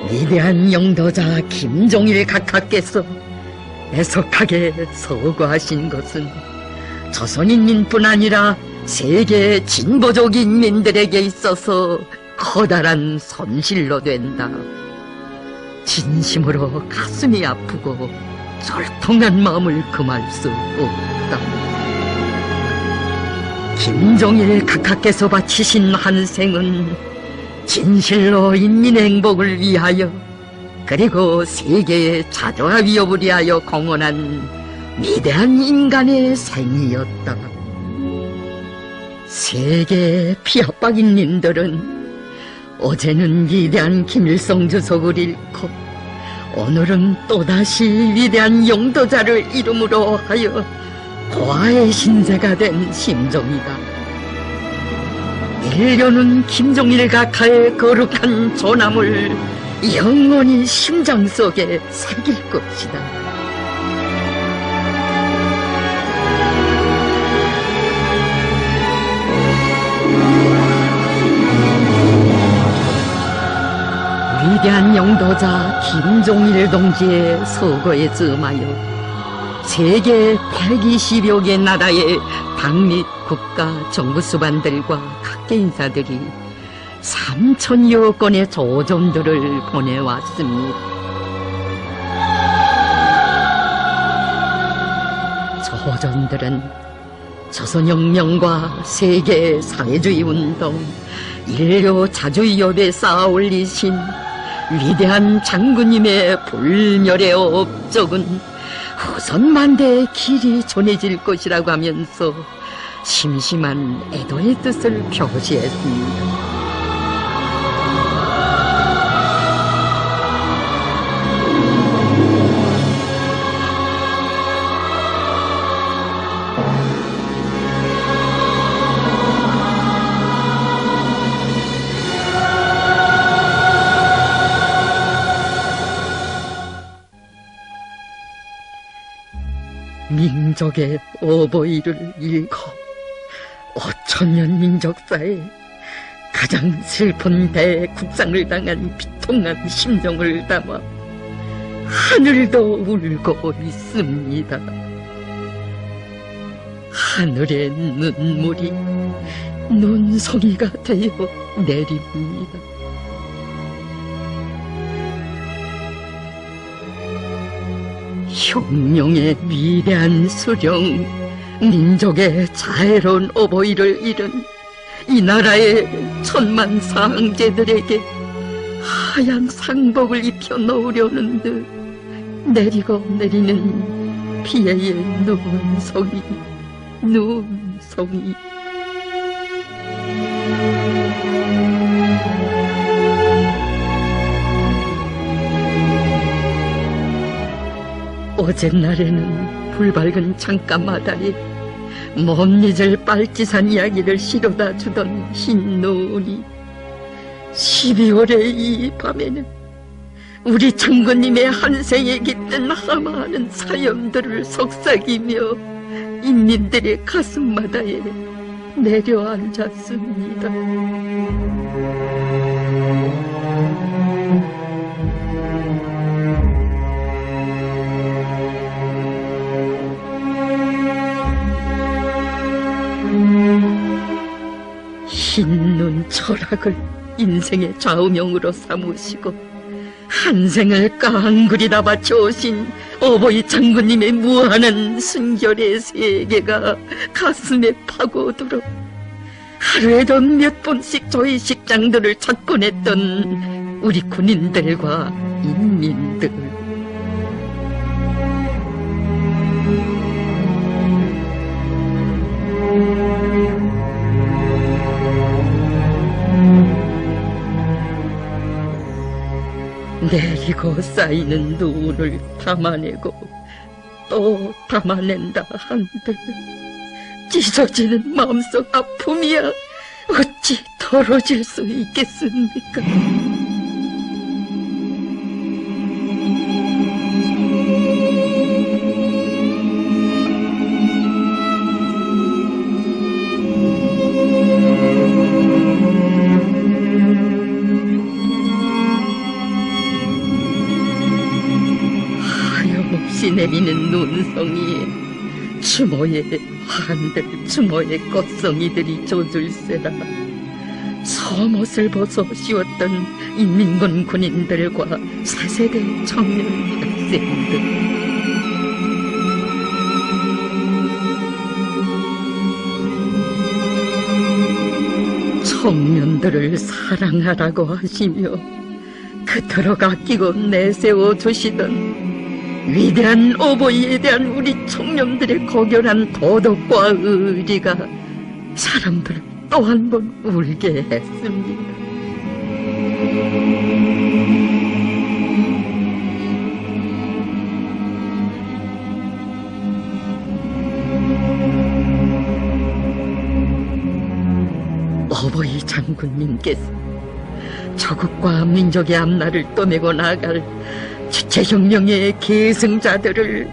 위대한 영도자 김종일 각하께서 애석하게 서거하신 것은 조선인민뿐 아니라 세계 진보적 인민들에게 있어서 커다란 손실로 된다. 진심으로 가슴이 아프고 절통난 마음을 금할 수 없다. 김종일 각하께서 바치신 한 생은 진실로 인민의 행복을 위하여 그리고 세계의 자주와 위협을 위하여 공헌한 위대한 인간의 생이었다. 세계의 피압박인님들은 어제는 위대한 김일성 주석을 잃고 오늘은 또다시 위대한 영도자를 이름으로 하여 고아의 신세가 된 심정이다. 인류는 김종일 각하의 거룩한 존함을 영원히 심장 속에 새길 것이다. 위대한 영도자 김종일 동지의 서거에 즈음하여 세계 120여 개 나라의 당 및 국가 정부 수반들과 각계 인사들이 3,000여 건의 조전들을 보내왔습니다. 조전들은 조선혁명과 세계 사회주의 운동, 인류 자주위협에 쌓아 올리신 위대한 장군님의 불멸의 업적은 후손 만대의 길이 전해질 것이라고 하면서 심심한 애도의 뜻을 표시했습니다. 민족의 어버이를 잃고 5천년 민족사에 가장 슬픈 대국상을 당한 비통한 심정을 담아 하늘도 울고 있습니다. 하늘의 눈물이 눈송이가 되어 내립니다. 혁명의 위대한 수령, 민족의 자애로운 어버이를 잃은 이 나라의 천만 상제들에게 하얀 상복을 입혀 놓으려는 듯 내리고 내리는 피해의 눈송이, 눈송이. 어젯날에는 불밝은 창가마다에 못 잊을 빨치산 이야기를 실어다 주던 흰 눈이 12월의 이 밤에는 우리 장군님의 한생에 깃든 하마하는 사연들을 속삭이며 인민들의 가슴마다에 내려앉았습니다. 흰눈 철학을 인생의 좌우명으로 삼으시고 한생을 깡그리다 바쳐오신 어버이 장군님의 무한한 순결의 세계가 가슴에 파고들어 하루에도 몇 번씩 조의식장들을 찾곤 했던 우리 군인들과 인민들. 내리고 쌓이는 눈을 담아내고 또 담아낸다 한들 찢어지는 마음속 아픔이야 어찌 덜어질 수 있겠습니까? 내리는 눈송이에 추모의 한들 추모의 꽃송이들이 젖을세라. 속옷을 벗어 씌웠던 인민군 군인들과 4세대 청년 학생들. 청년들을 사랑하라고 하시며 그토록 아끼고 내세워 주시던 위대한 어버이에 대한 우리 청년들의 고결한 도덕과 의리가 사람들을 또 한 번 울게 했습니다. 어버이 장군님께서 조국과 민족의 앞날을 떠내고 나갈 주체혁명의 계승자들을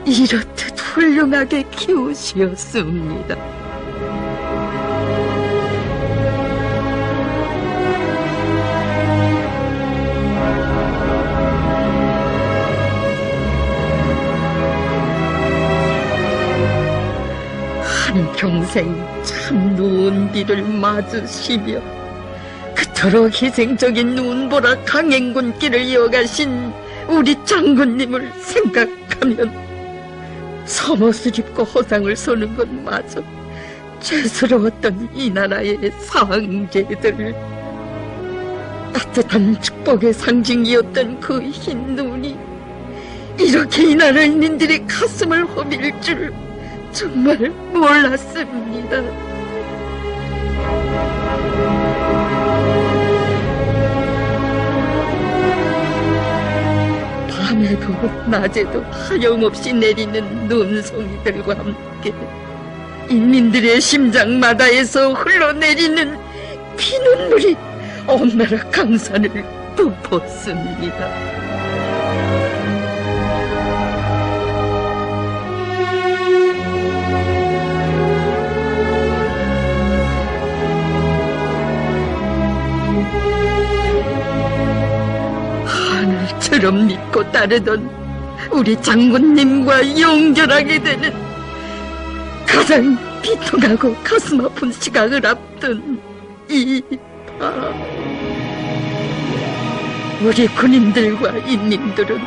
이렇듯 훌륭하게 키우시었습니다. 한평생 참 누운 비를 맞으시며 그토록 희생적인 눈보라 강행군길을 이어가신 우리 장군님을 생각하면 섬옷을 입고 호상을 서는 것마저 죄스러웠던 이 나라의 상제들. 따뜻한 축복의 상징이었던 그 흰 눈이 이렇게 이 나라인민들의 가슴을 허밀 줄 정말 몰랐습니다. 밤에도 낮에도 하염없이 내리는 눈송이들과 함께 인민들의 심장마다에서 흘러내리는 피눈물이 온 나라 강산을 덮었습니다. 하늘처럼 믿고 따르던 우리 장군님과 연결하게 되는 가장 비통하고 가슴 아픈 시각을 앞둔 이 밤, 우리 군인들과 인민들은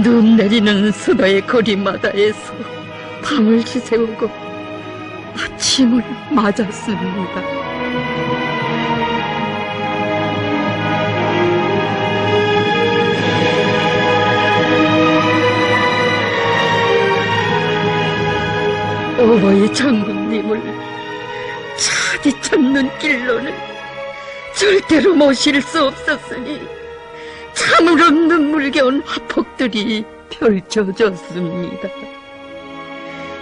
눈 내리는 수도의 거리마다에서 밤을 지새우고 아침을 맞았습니다. 어버이 장군님을 차디 찾는 길로는 절대로 모실 수 없었으니 참으로 눈물겨운 화폭들이 펼쳐졌습니다.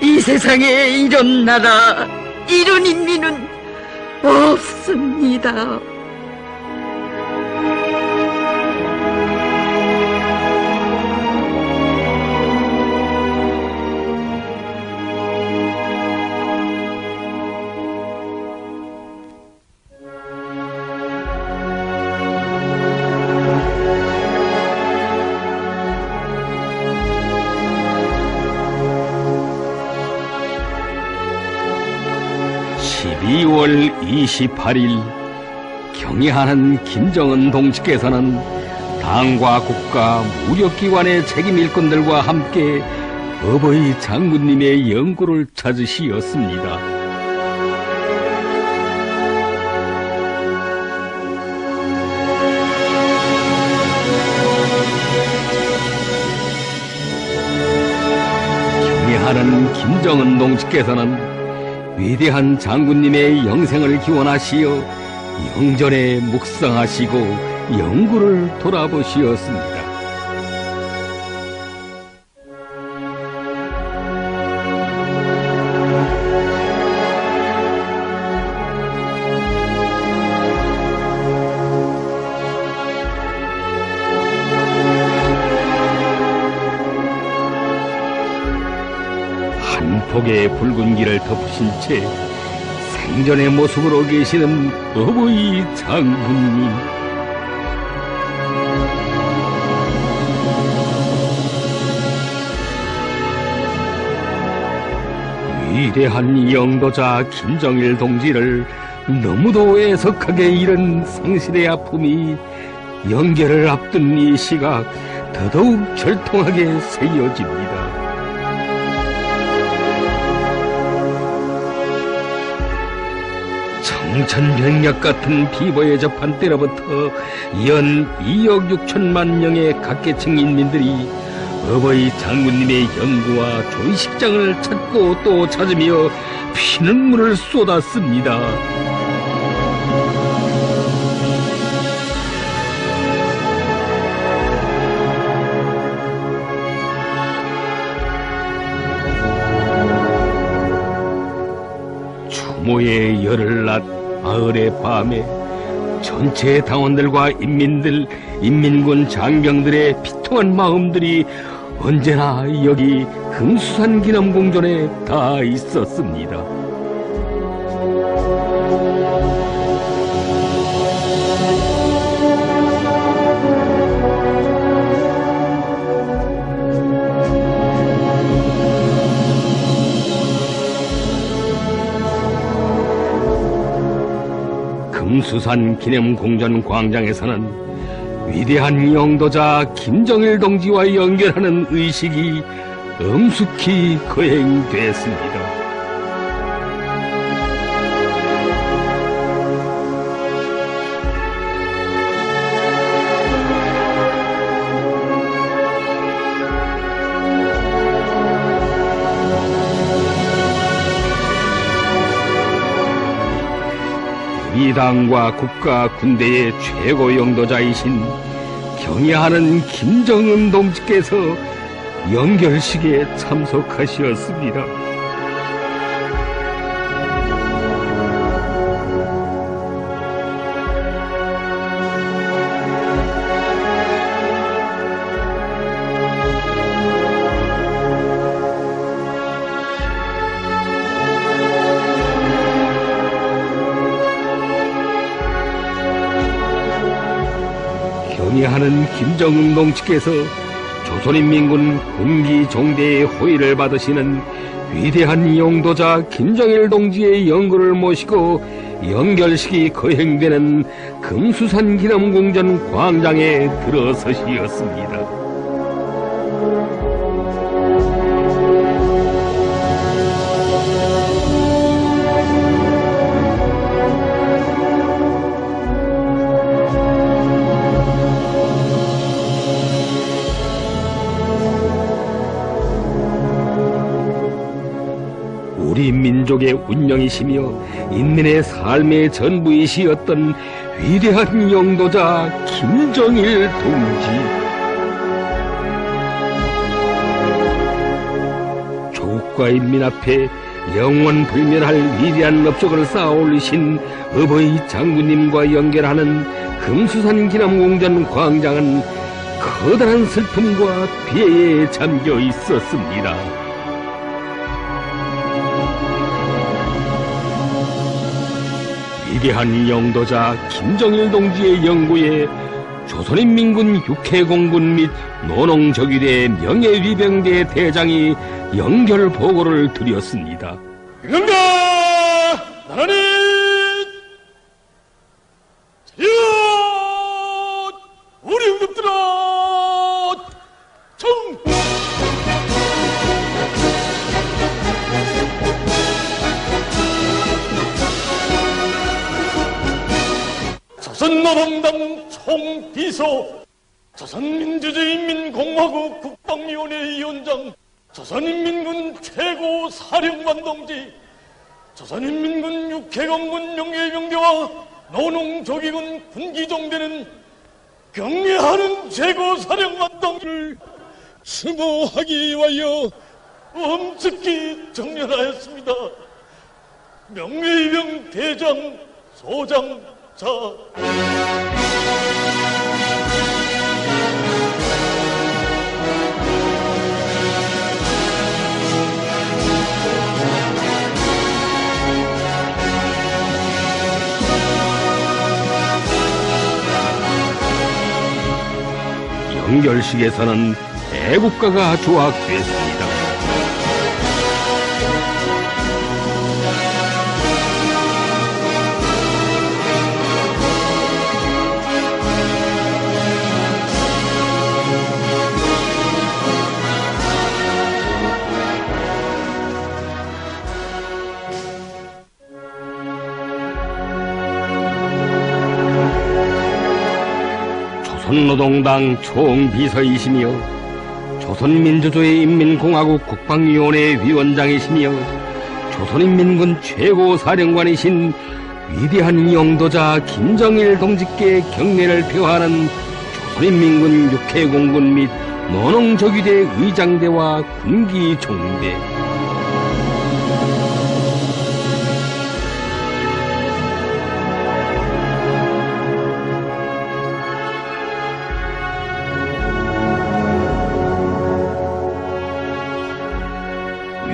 이 세상에 이런 나라, 이런 인민은 없습니다. (12월 28일) 경애하는 김정은 동지께서는 당과 국가 무력기관의 책임 일꾼들과 함께 어버이 장군님의 영구를 찾으시었습니다. 경애하는 김정은 동지께서는 위대한 장군님의 영생을 기원하시어 영전에 묵상하시고 영구를 돌아보시었습니다. 한 폭의 붉은 길을 덮으신 채 생전의 모습으로 계시는 어버이 장군님. 위대한 영도자 김정일 동지를 너무도 애석하게 잃은 상실의 아픔이 연결을 앞둔 이 시각 더더욱 결통하게 새겨집니다. 청천벽력 같은 비보에 접한 때로부터 연 2억 6천만 명의 각계층 인민들이 어버이 장군님의 영구와 존식장을 찾고 또 찾으며 피눈물을 쏟았습니다. 추모의 열을 낳 가을의 밤에 전체 당원들과 인민군 장병들의 피통한 마음들이 언제나 여기 금수산 기념공전에 다 있었습니다. 금수산 기념공전 광장에서는 위대한 영도자 김정일 동지와 연결하는 의식이 엄숙히 거행됐습니다. 이 당과 국가 군대의 최고 영도자이신 경애하는 김정은 동지께서 연결식에 참석하셨습니다. 경애하는 김정은 동지께서 조선인민군 군기종대의 호의를 받으시는 위대한 영도자 김정일 동지의 영구를 모시고 연결식이 거행되는 금수산 기념공전 광장에 들어서시었습니다. 우리 민족의 운명이시며 인민의 삶의 전부이시었던 위대한 영도자 김정일 동지. 조국과 인민 앞에 영원 불멸할 위대한 업적을 쌓아 올리신 어버이 장군님과 연결하는 금수산 기념공전 광장은 커다란 슬픔과 비애에 잠겨 있었습니다. 위대한 영도자 김정일 동지의 영구에 조선인민군 육해공군 및 노농적위대 명예위병대 대장이 연결 보고를 드렸습니다. 응가 나라니 차렷 우리 응급들아 청 조선노동당 총비서, 조선민주주의인민공화국 국방위원회 위원장, 조선인민군 최고 사령관 동지, 조선인민군 육해공군 명예병대와 노농조기군 군기종대는 경례하는 최고 사령관 동지를 추모하기 위하여 엄숙히 정렬하였습니다. 명예위병 대장, 소장, 자. 연결식에서는 애국가가 조악됐습니다. 조선노동당 총비서이시며 조선민주주의 인민공화국 국방위원회 위원장이시며 조선인민군 최고사령관이신 위대한 영도자 김정일 동지께 경례를 표하는 조선인민군 육해공군 및 노농조기대 의장대와 군기종대,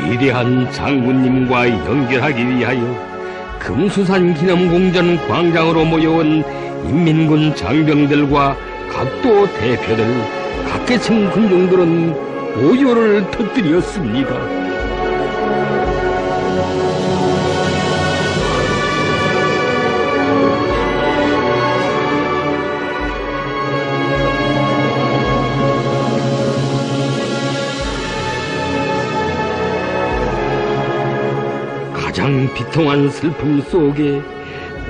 위대한 장군님과 연결하기 위하여 금수산 기념공전 광장으로 모여온 인민군 장병들과 각도 대표들, 각계층 군중들은 오열을 터뜨렸습니다. 가장 비통한 슬픔 속에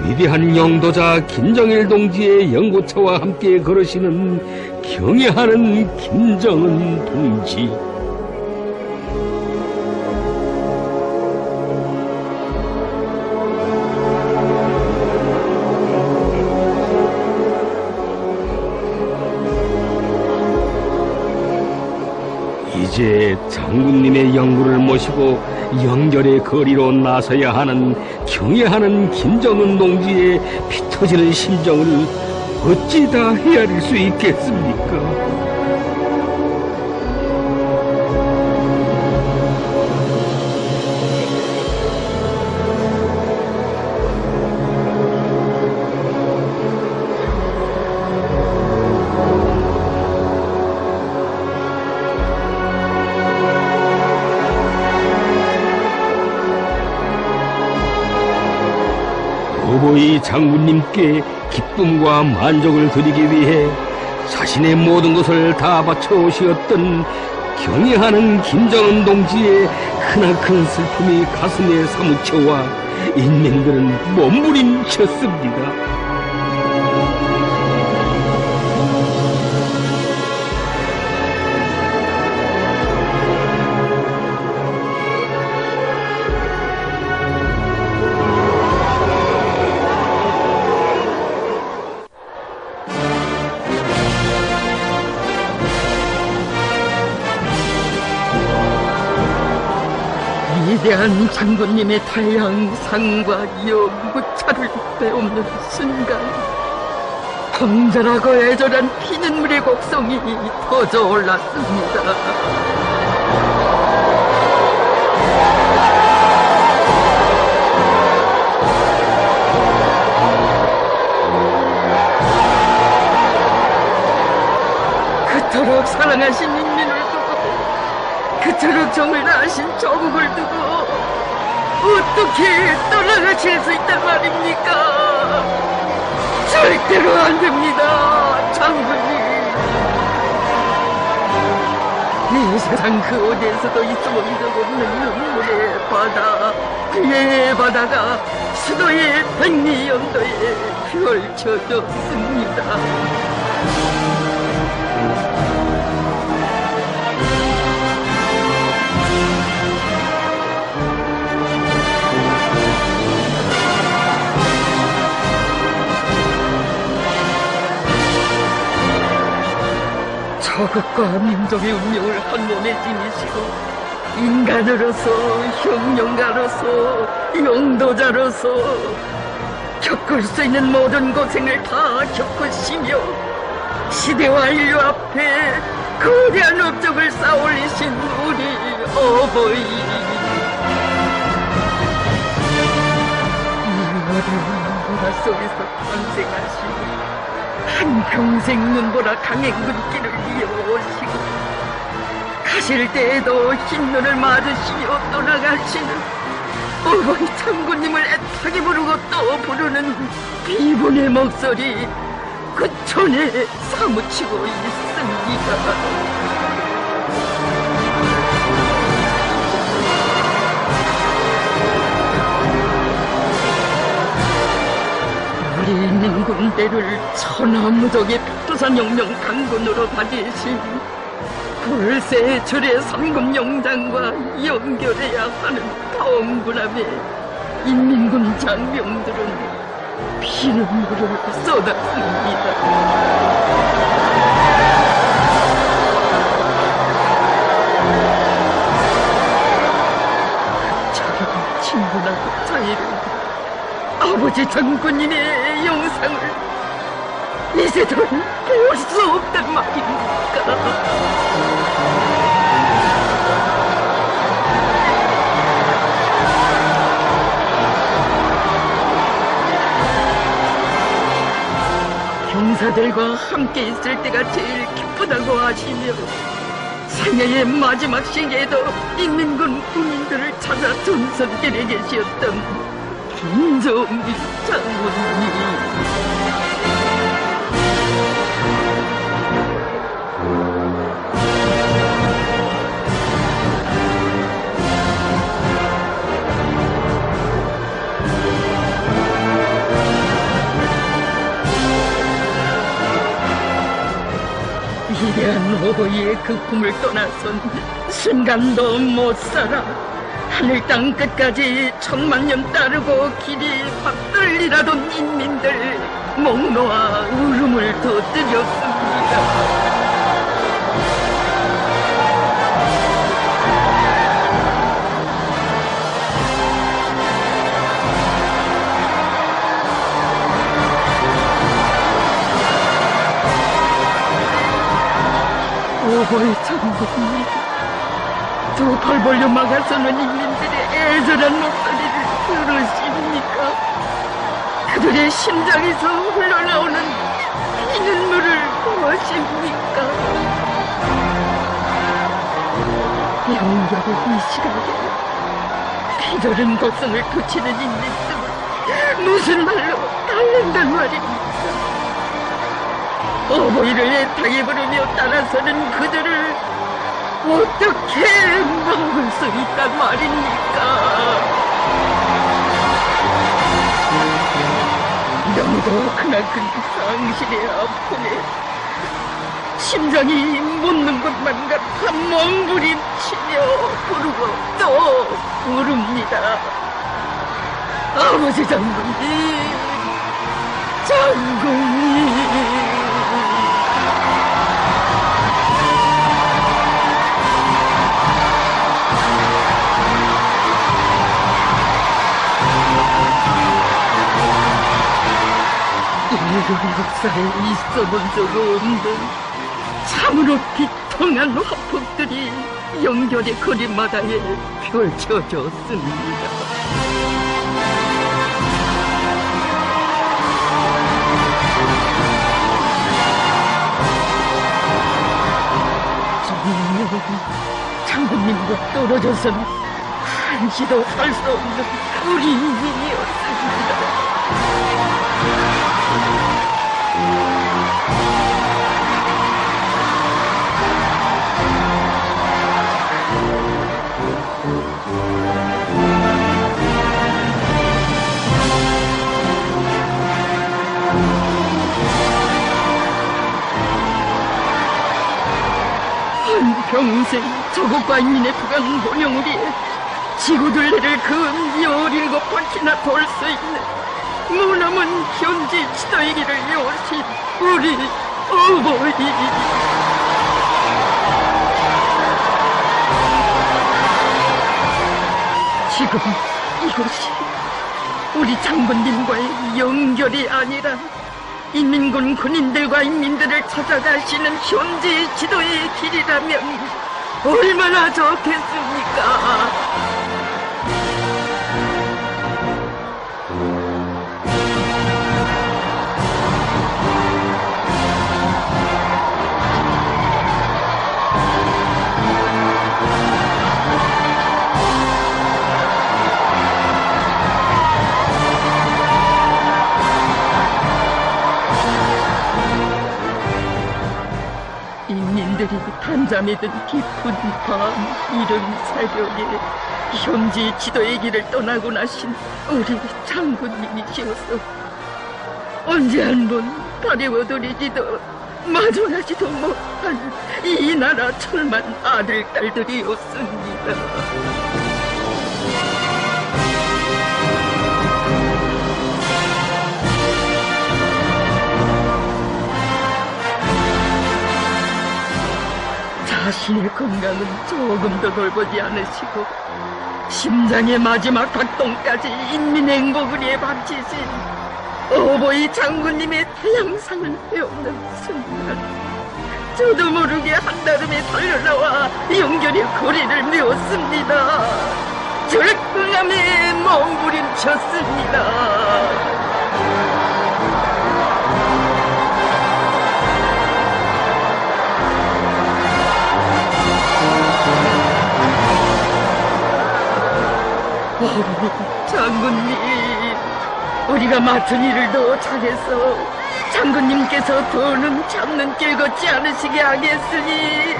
위대한 영도자 김정일 동지의 연고차와 함께 걸으시는 경애하는 김정은 동지. 이제 장군님의 영구를 모시고 영결의 거리로 나서야 하는 경애하는 김정은 동지의 피 터지는 심정을 어찌 다 헤아릴 수 있겠습니까? 어버이 장군님께 기쁨과 만족을 드리기 위해 자신의 모든 것을 다 바쳐 오시었던 경애하는 김정은 동지의 크나큰 슬픔이 가슴에 사무쳐와 인민들은 몸부림쳤습니다. 위대한 장군님의 태양상과 영구차를 빼앗는 순간 황절하고 애절한 피눈물의 곡성이 터져 올랐습니다. 그토록 사랑하신 인민을 두고, 그토록 정을 다하신 조국을 두고 어떻게 떠나가실 수 있단 말입니까? 절대로 안 됩니다, 장군님. 이 세상 그 어디에서도 있어본 적 없는 눈물의 바다, 피해의 바다가 수도의 백리연도에 펼쳐졌습니다. 조국과 민족의 운명을 한 몸에 지니시고 인간으로서, 혁명가로서, 영도자로서 겪을 수 있는 모든 고생을 다 겪으시며 시대와 인류 앞에 거대한 업적을 쌓아올리신 우리 어버이, 이 어려운 나라 속에서 탄생하시고 한평생 눈보라 강행군길을 이어오시고 가실 때에도 흰눈을 맞으시며 떠나가시는 어버이 장군님을 애타게 부르고 또 부르는 비분의 목소리 그 촌에 사무치고 있습니다. 우리 인민군대를 천하무적의 백두산혁명 강군으로 다지신 불새 절의 삼금영장과 연결해야 하는 다원군함에 인민군 장병들은 피눈물을 쏟았습니다. 자기가 친구나 자유를 아버지 장군님의 영상을 이제는 볼 수 없단 말입니까? 병사들과 함께 있을 때가 제일 기쁘다고 하시며 생애의 마지막 시기에도 인민군 군인들을 찾아 전선길에 계셨던 김정일 장군님. 위대한 어버이의 그 꿈을 떠나선 순간도 못 살아 하늘 땅 끝까지 천만 년 따르고 길이 받들리라던 인민들 목 놓아 울음을 터뜨렸습니다. 어버이 장군님, 두 팔 벌려 막아서는 인민들의 애절한 목소리를 들으십니까? 그들의 심장에서 흘러나오는 피눈물을 보십니까? 영결의 이 시간에 피저른 고성을 도치는 인민들 무슨 말로 달랜단 말입니까? 어버이를 애타게 부르며 따라서는 그들을 어떻게 막을 수 있단 말입니까? 너무도 크나큰 상실의 아픔에 심장이 멎는 것만 같아 몸부림치며 부르고 또 부릅니다. 아버지 장군님, 장군님. 인류 역사에 있어본 적 없는 참으로 비통한 화폭들이 연결의 거리마다에 펼쳐졌습니다. 정녕 장군님과 떨어져서는 한시도 살 수 없는 우리 인민이었습니다. 한평생 조국과 인민의 부강 번영을 위해 지구둘레를 근 17바퀴나 돌 수 있는 무남은 현지 지도의 길을 여신 우리 어버이. 지금 이곳이 우리 장군님과의 연결이 아니라 인민군 군인들과 인민들을 찾아가시는 현지 지도의 길이라면 얼마나 좋겠습니까? 인민들이 단잠이 든 깊은 밤 이른 새벽에 현지 지도의 길을 떠나고 나신 우리 장군님이시어서 언제 한 번 다리워드리지도 마주하지도 못한 이 나라 천만 아들 딸들이었습니다. 자신의 건강은 조금도 돌보지 않으시고 심장의 마지막 작동까지 인민의 행복을 위해 바치신 어버이 장군님의 태양상을 배우는 순간 저도 모르게 한달음에 달려나와 영결의 거리를 메웠습니다. 절강함에 몸부림쳤습니다. 장군님, 우리가 맡은 일을 더 잘해서 장군님께서 더는 잡는 길 걷지 않으시게 하겠으니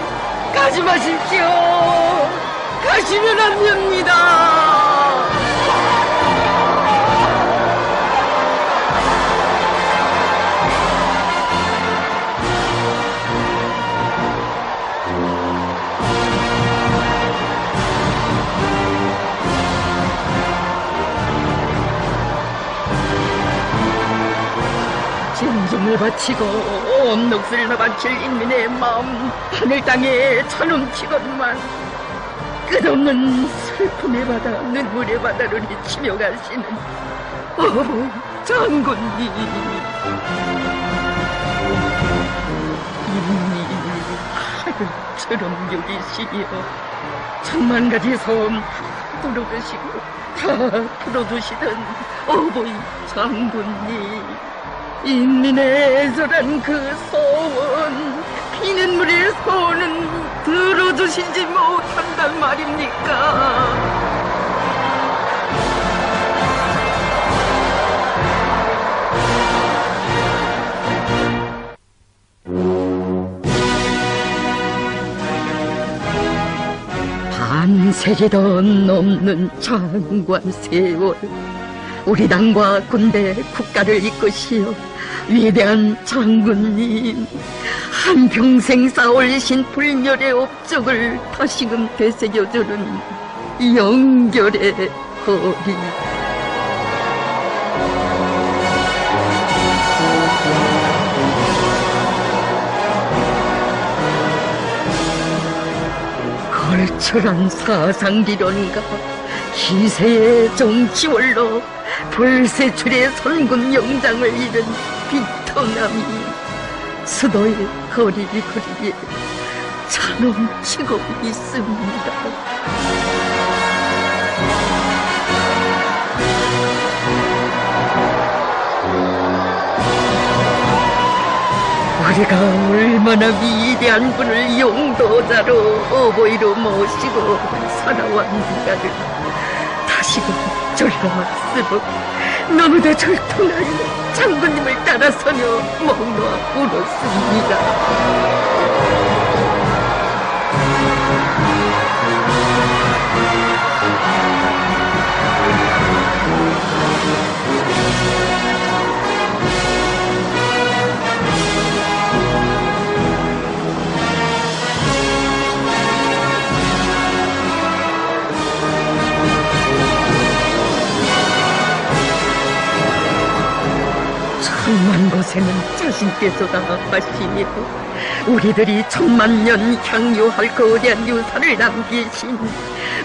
가지 마십시오. 가시면 안 됩니다. 진정을 바치고 온 넋을 다 바칠 인민의 마음 하늘 땅에 차넘치건만 끝없는 슬픔의 바다 눈물의 바다를 헤치며 가시는 장군님. 인민이 하늘처럼 여기시며 천만 가지 섬 풀어두시고 다 풀어두시던 어버이 장군님, 인민의 애절한 그 소원, 피는 물의 소원은 들어주시지 못한단 말입니까? 반세기도 넘는 장관 세월, 우리 당과 군대 국가를 이끄시어 위대한 장군님, 한평생 쌓아올리신 불멸의 업적을 다시금 되새겨주는 영결의 거리. 걸출한 사상리론과 기세의 정치원로, 불세출의 선군 영장을 잃은 비통함이 수도의 거리에 차넘치고 있습니다. 우리가 얼마나 위대한 분을 용도자로 어버이로 모시고 살아왔는가를 다시금 절감할수록 너무도 절통하여 장군님을 따라서며 목 놓아 울었습니다. 천만 곳에는 자신께서 다 하시며 우리들이 천만년 향유할 거대한 유산을 남기신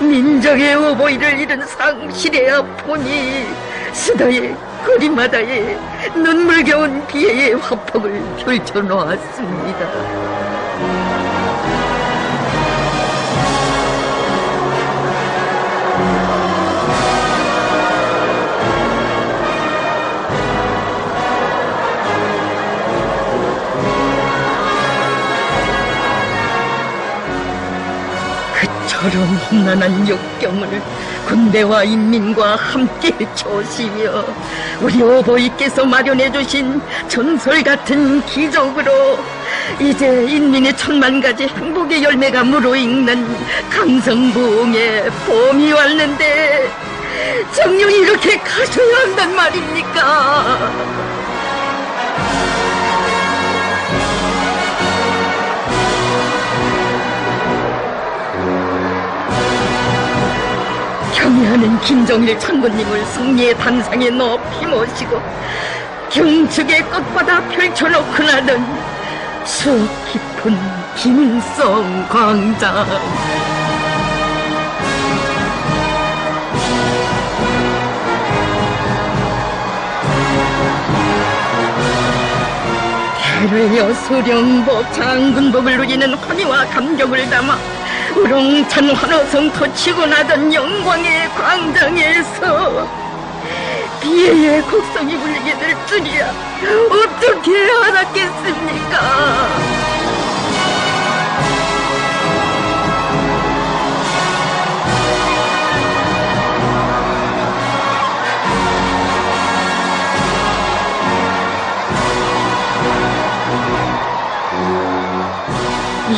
민족의 어버이를 잃은 상실의 아픔이 수다의 거리마다에 눈물겨운 비애의 화폭을 펼쳐놓았습니다. 저런 험난한 역경을 군대와 인민과 함께 조시며 우리 어버이께서 마련해주신 전설 같은 기적으로 이제 인민의 천만 가지 행복의 열매가 무르익는 강성부흥의 봄이 왔는데 정녕 이렇게 가셔야 한단 말입니까? 승리하는 김정일 장군님을 승리의 단상에 높이 모시고 경축의 꽃바다 펼쳐놓고 나던 수 깊은 김일성 광장. 대뢰여 수령복 장군복을 누리는 환희와 감격을 담아 우렁찬 환호성토 치고 나던 영광의 광장에서 비애의 곡성이 울리게 될 줄이야 어떻게 알았겠습니까?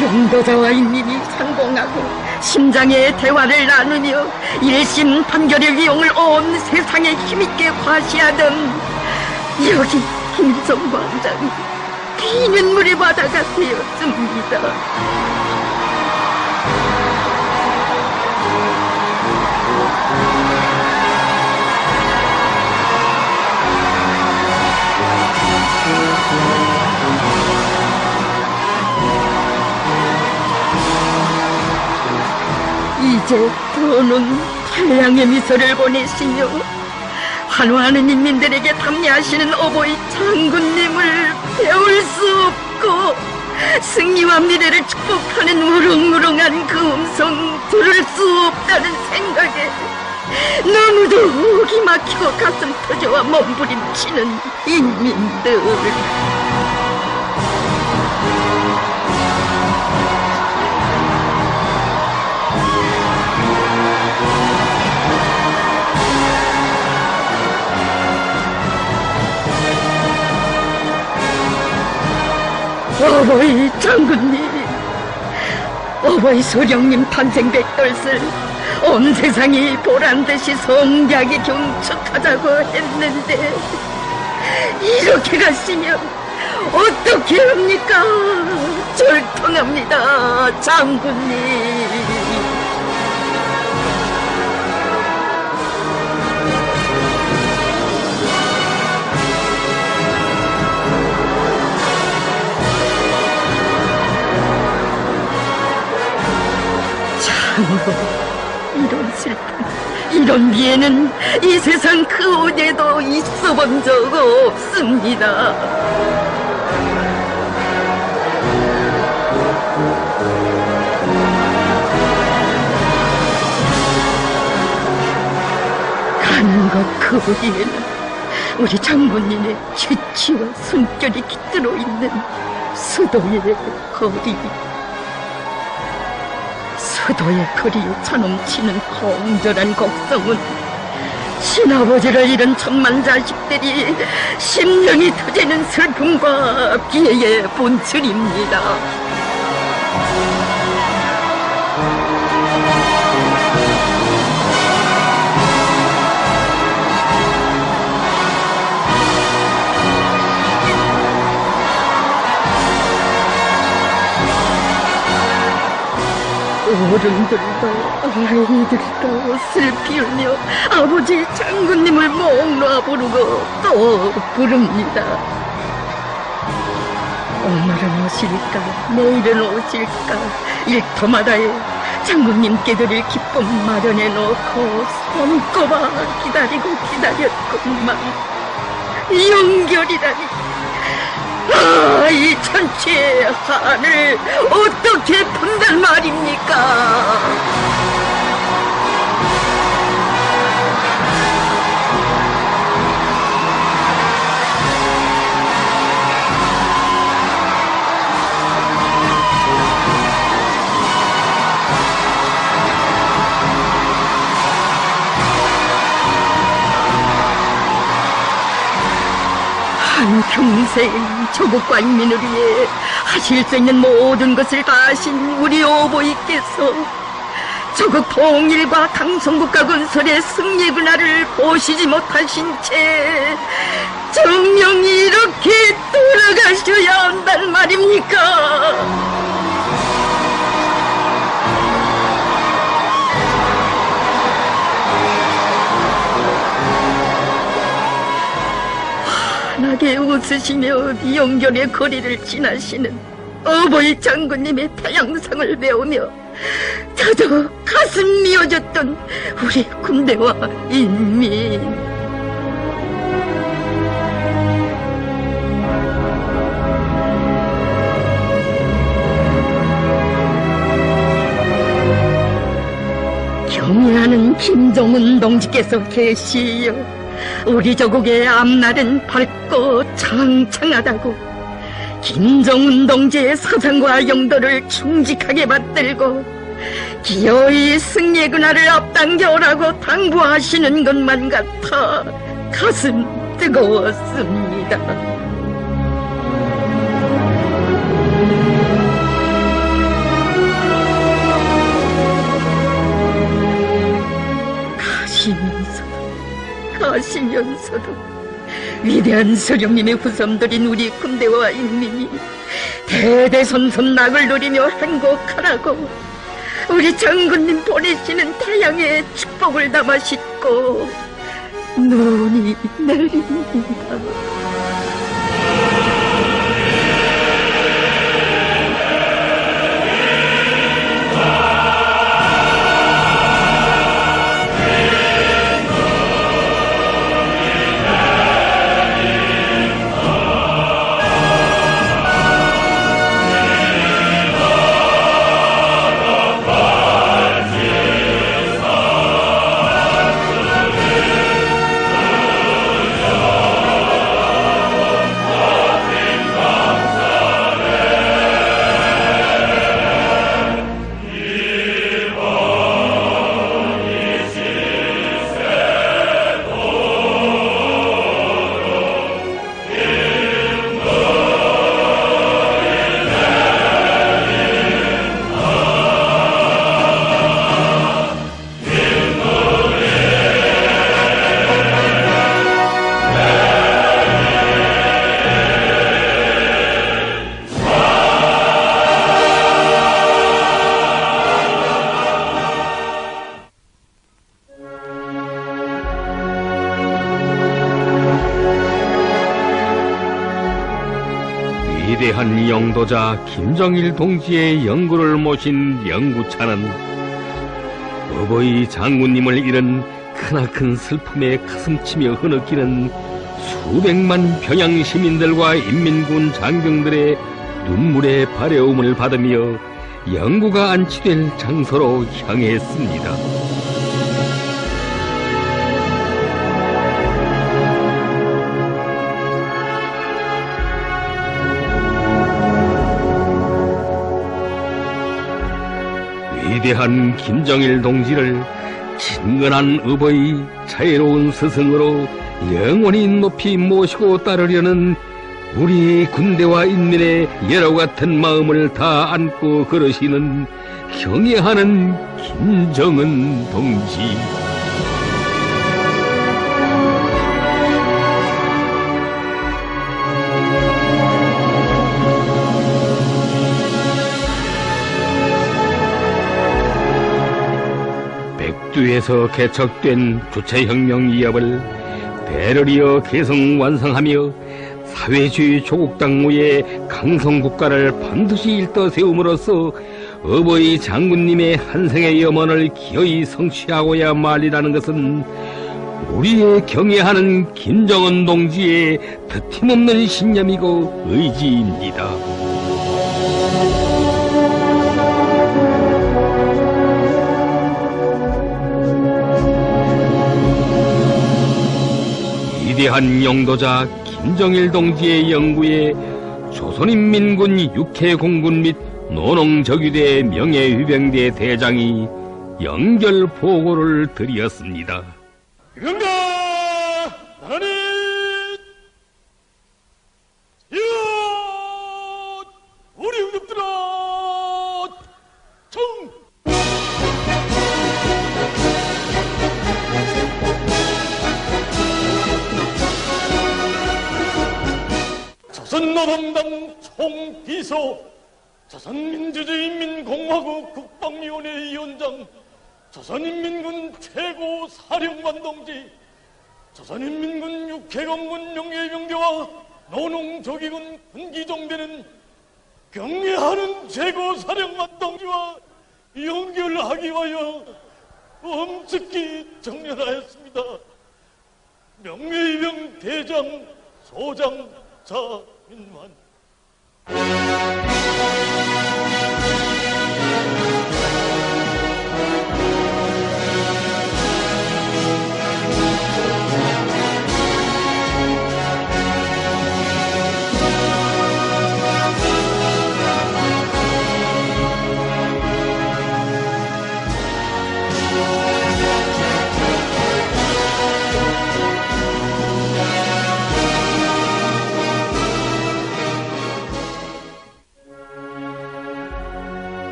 용도자와 인민이 상봉하고 심장의 대화를 나누며 일심 판결의 위용을 온 세상에 힘있게 과시하던 여기 김일성 광장이 피는 물의 바다가 되었습니다. 이제 더는 태양의 미소를 보내시며 환호하는 인민들에게 담례하시는 어버이 장군님을 배울 수 없고 승리와 미래를 축복하는 우렁우렁한 그 음성 들을 수 없다는 생각에 너무도 목이 막히고 가슴 터져와 몸부림치는 인민들. 어버이 장군님, 어버이 소령님 탄생 백돌슬 온 세상이 보란듯이 성대하게 경축하자고 했는데 이렇게 가시면 어떻게 합니까? 절통합니다, 장군님. 이런 슬픔, 이런 미에는 이 세상 그 어디에도 있어본 적 없습니다. 가는 것 그 어디에는 우리 장군님의 지치와 숨결이 깃들어 있는 수도의 거리, 수도의 거리에 차넘치는 공절한 곡성은 친아버지를 잃은 천만 자식들이 심령이 터지는 슬픔과 비애의 본출입니다. 어른들도 아이들도 슬피 울며 아버지 장군님을 목 놓아 부르고 또 부릅니다. 오늘은 오실까 내일은 오실까 일터마다에 장군님께 드릴 기쁨 마련해 놓고 손꼽아 기다리고 기다렸건만 연결이라니. 아, 이 천추의 한을 어떻게 푼단 말입니까? 한평생 조국과 인민을 위해 하실 수 있는 모든 것을 다 하신 우리 어버이께서 조국 통일과 강성국가 건설의 승리 그날을 보시지 못하신 채 정녕 이렇게 돌아가셔야 한단 말입니까? 환하게 웃으시며 영결의 거리를 지나시는 어버이 장군님의 타양상을 배우며 저도 가슴 미어졌던 우리 군대와 인민. 경애하는 김정은 동지께서 계시여 우리 조국의 앞날은 밝고 창창하다고 김정은 동지의 사상과 영도를 충직하게 받들고 기어이 승리의 그날을 앞당겨 오라고 당부하시는 것만 같아 가슴 뜨거웠습니다. 가시면서도 위대한 서령님의 후손들인 우리 군대와 인민이 대대손손 낙을 누리며 행복하라고 우리 장군님 보내시는 태양의 축복을 담아 싣고 눈이 내립니다. 위대한 영도자 김정일 동지의 영구를 모신 영구차는 어버이 장군님을 잃은 크나큰 슬픔에 가슴치며 흐느끼는 수백만 평양 시민들과 인민군 장병들의 눈물의 발해움을 받으며 영구가 안치될 장소로 향했습니다. 위대한 김정일 동지를 친근한 어버이, 자애로운 스승으로 영원히 높이 모시고 따르려는 우리 군대와 인민의 예로 같은 마음을 다 안고 걸으시는 경애하는 김정은 동지. 백두에서 개척된 주체혁명 이업을 대를 이어 개성 완성하며 사회주의 조국 당무의 강성국가를 반드시 일떠 세움으로써 어버이 장군님의 한생의 염원을 기어이 성취하고야 말이라는 것은 우리의 경애하는 김정은 동지의 드팀없는 신념이고 의지입니다. 위대한 영도자 김정일 동지의 영구에 조선인민군 육해공군 및 노농적유대 명예위병대 대장이 영결 보고를 드렸습니다. 이건가 나라니 이어 우리 응급들아 청 조선노동당 총비서 조선민주주의인민공화국 국방위원회 위원장 조선인민군 최고 사령관 동지 조선인민군 육해공군 용예병대와 노농조기군 군기종대는 경례하는 최고사령관 동지와 연결하기 위하여 엄숙히 정렬하였습니다. 명예이병 대장 소장 자민만.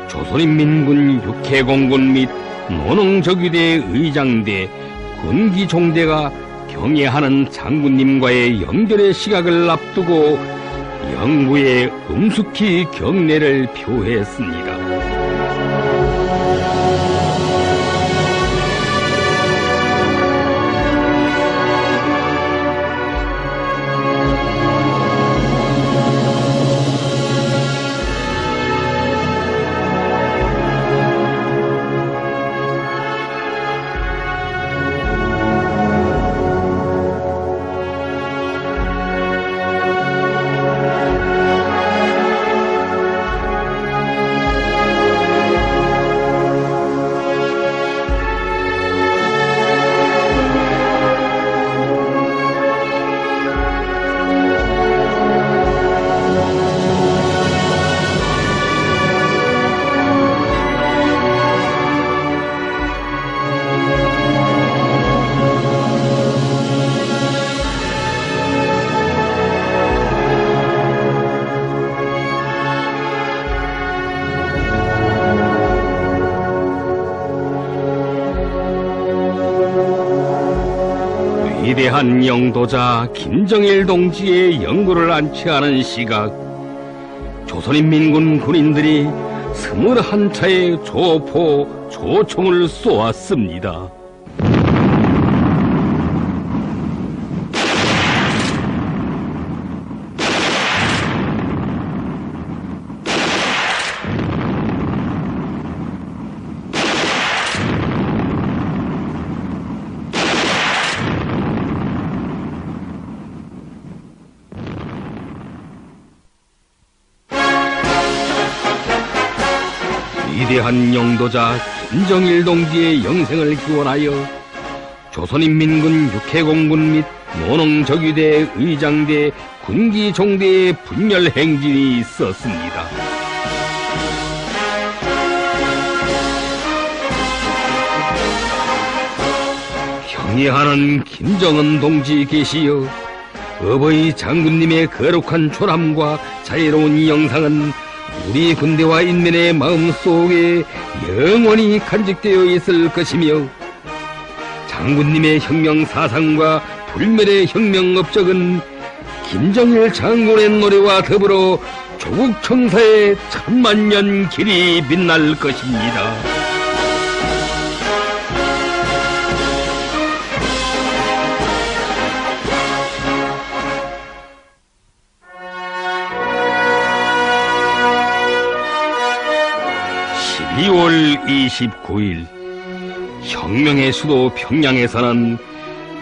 조선인민군 육해공군 및 노농적위대 의장대, 군기종대가 경애하는 장군님과의 연결의 시각을 앞두고 영구에 엄숙히 경례를 표했습니다. 위대한 영도자 김정일 동지의 영구를 안치하는 시각, 조선인민군 군인들이 21차의 조포, 조총을 쏘았습니다. 위대한 영도자 김정일 동지의 영생을 기원하여 조선인민군 육해공군 및 노농적위대 의장대 군기종대의 분열 행진이 있었습니다. 경애하는 김정은 동지 계시여, 어버이 장군님의 거룩한 초람과 자애로운 영상은 우리 군대와 인민의 마음속에 영원히 간직되어 있을 것이며, 장군님의 혁명 사상과 불멸의 혁명 업적은 김정일 장군의 노래와 더불어 조국 청사의 천만년 길이 빛날 것입니다. (12월 29일) 혁명의 수도 평양에서는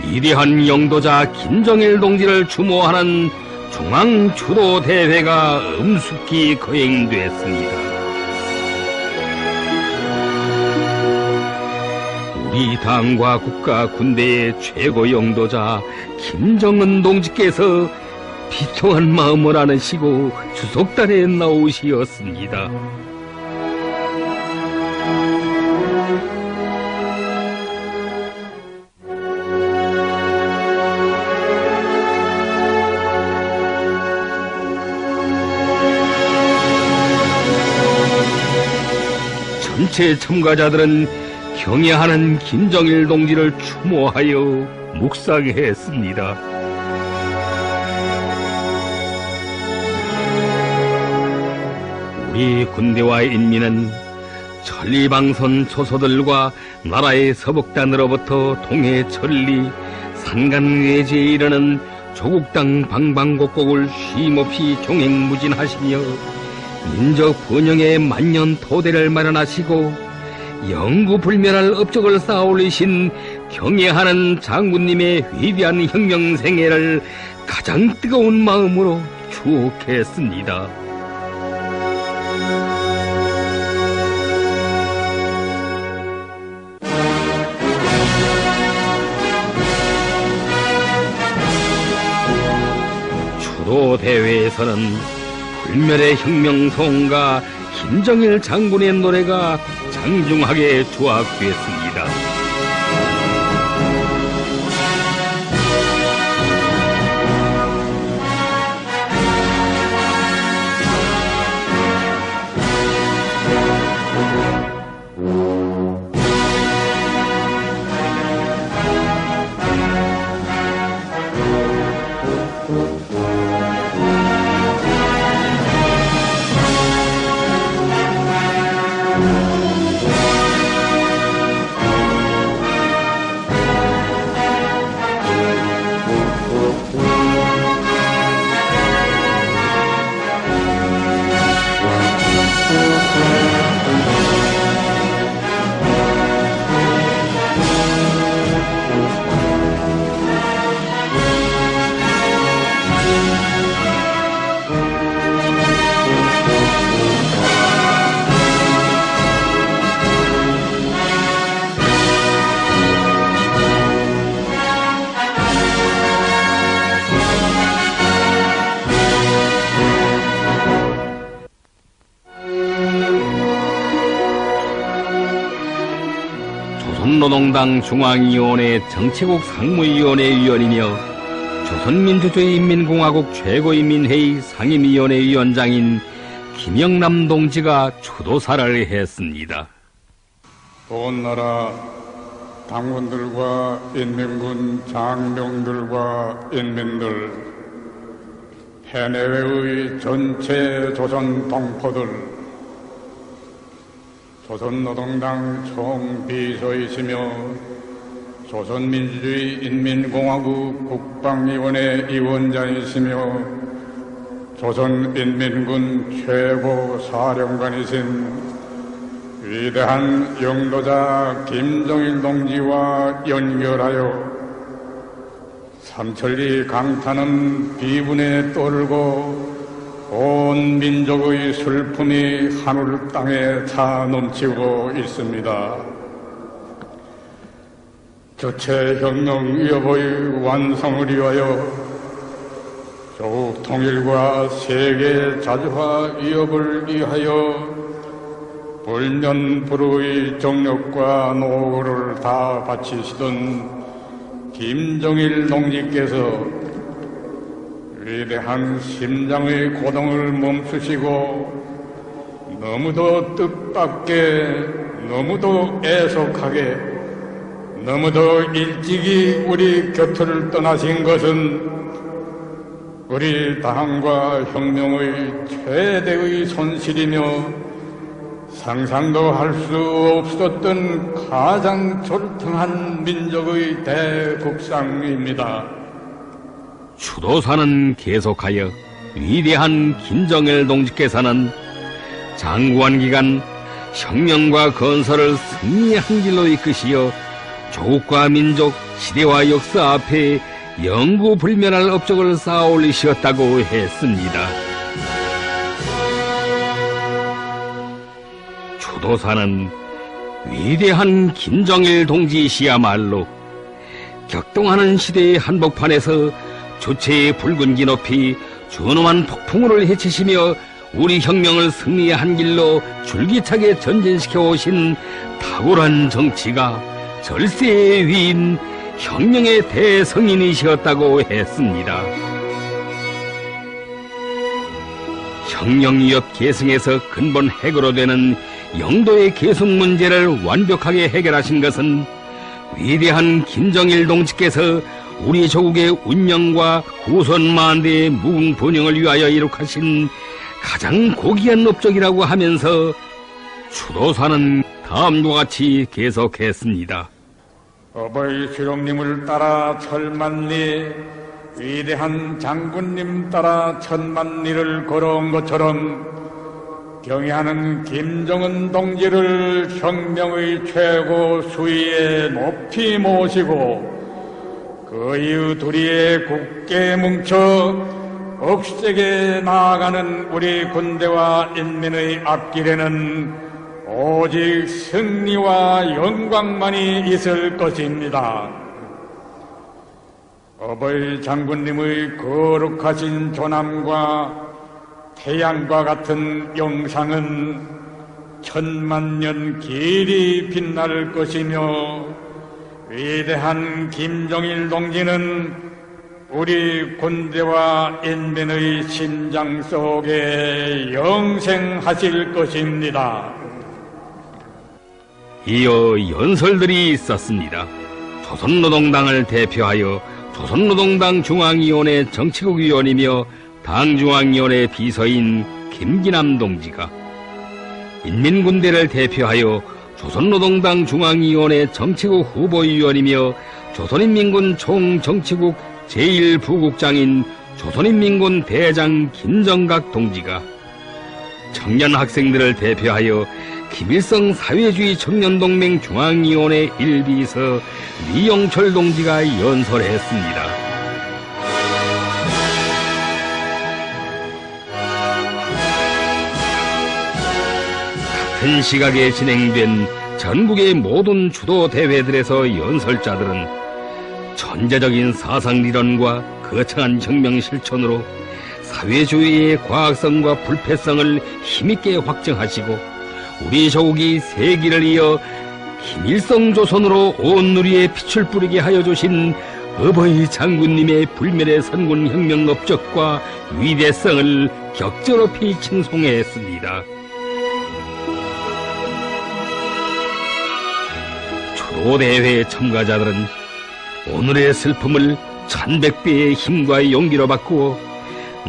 위대한 영도자 김정일 동지를 추모하는 중앙주도대회가 엄숙히 거행됐습니다. 우리 당과 국가 군대의 최고 영도자 김정은 동지께서 비통한 마음을 안으시고 주석단에 나오시었습니다. 전체 참가자들은 경애하는 김정일 동지를 추모하여 묵상했습니다. 우리 군대와 인민은 천리방선 초소들과 나라의 서복단으로부터 통해 천리, 산간외지에 이르는 조국 땅 방방곡곡을 쉼없이 종횡무진하시며 민족 번영의 만년 토대를 마련하시고 영구불멸할 업적을 쌓아올리신 경애하는 장군님의 위대한 혁명 생애를 가장 뜨거운 마음으로 추억했습니다. 추도 대회에서는 불멸의 혁명송가 김정일 장군의 노래가 장중하게 조악됐습니다. 조선노동당 중앙위원회 정치국 상무위원회 위원이며 조선민주주의인민공화국 최고인민회의 상임위원회 위원장인 김영남 동지가 추도사를 했습니다. 온 나라 당원들과 인민군 장병들과 인민들, 해내외의 전체 조선 동포들, 조선노동당 총비서이시며 조선민주주의인민공화국 국방위원회 위원장이시며 조선인민군 최고사령관이신 위대한 영도자 김정일 동지와 연결하여 삼천리 강타는 비분에 떠올고 온 민족의 슬픔이 하늘 땅에 차 넘치고 있습니다. 교체혁명위협의 완성을 위하여 조국 통일과 세계 자주화 위협을 위하여 불면불의 정력과 노고를 다 바치시던 김정일 동지께서 위대한 심장의 고동을 멈추시고 너무도 뜻밖에, 너무도 애석하게, 너무도 일찍이 우리 곁을 떠나신 것은 우리 당과 혁명의 최대의 손실이며 상상도 할 수 없었던 가장 졸통한 민족의 대국상입니다. 추도사는 계속하여 위대한 김정일 동지께서는 장구한 기간 혁명과 건설을 승리의 한 길로 이끄시어 조국과 민족, 시대와 역사 앞에 영구불멸할 업적을 쌓아올리셨다고 했습니다. 추도사는 위대한 김정일 동지시야말로 격동하는 시대의 한복판에서 주체의 붉은 기 높이 준엄한 폭풍우를 헤치시며 우리 혁명을 승리의 한 길로 줄기차게 전진시켜 오신 탁월한 정치가 절세의 위인 혁명의 대성인이시었다고 했습니다. 혁명위협 계승에서 근본 핵으로 되는 영도의 계승 문제를 완벽하게 해결하신 것은 위대한 김정일 동지께서 우리 조국의 운명과 후손 만대의 무궁번영을 위하여 이룩하신 가장 고귀한 업적이라고 하면서 추도사는 다음과 같이 계속했습니다. 어버이 수령님을 따라 천만리, 위대한 장군님 따라 천만리를 걸어온 것처럼 경애하는 김정은 동지를 혁명의 최고 수위에 높이 모시고 그 이후 둘이에 굳게 뭉쳐 억세게 나아가는 우리 군대와 인민의 앞길에는 오직 승리와 영광만이 있을 것입니다. 어버이 장군님의 거룩하신 존함과 태양과 같은 영상은 천만년 길이 빛날 것이며 위대한 김정일 동지는 우리 군대와 인민의 심장 속에 영생하실 것입니다. 이어 연설들이 있었습니다. 조선노동당을 대표하여 조선노동당 중앙위원회 정치국 위원이며 당중앙위원회 비서인 김기남 동지가, 인민군대를 대표하여 조선노동당 중앙위원회 정치국 후보위원이며 조선인민군 총정치국 제1부국장인 조선인민군 대장 김정각 동지가, 청년 학생들을 대표하여 김일성 사회주의 청년동맹 중앙위원회 1비서 리용철 동지가 연설했습니다. 같은 시각에 진행된 전국의 모든 주도 대회들에서 연설자들은 천재적인 사상리론과 거창한 혁명 실천으로 사회주의의 과학성과 불패성을 힘있게 확증하시고 우리 조국이 세기를 이어 김일성 조선으로 온 누리에 빛을 뿌리게 하여 주신 어버이 장군님의 불멸의 선군 혁명 업적과 위대성을 격조높이 칭송했습니다. 주도대회 참가자들은 오늘의 슬픔을 1100배의 힘과 용기로 바꾸어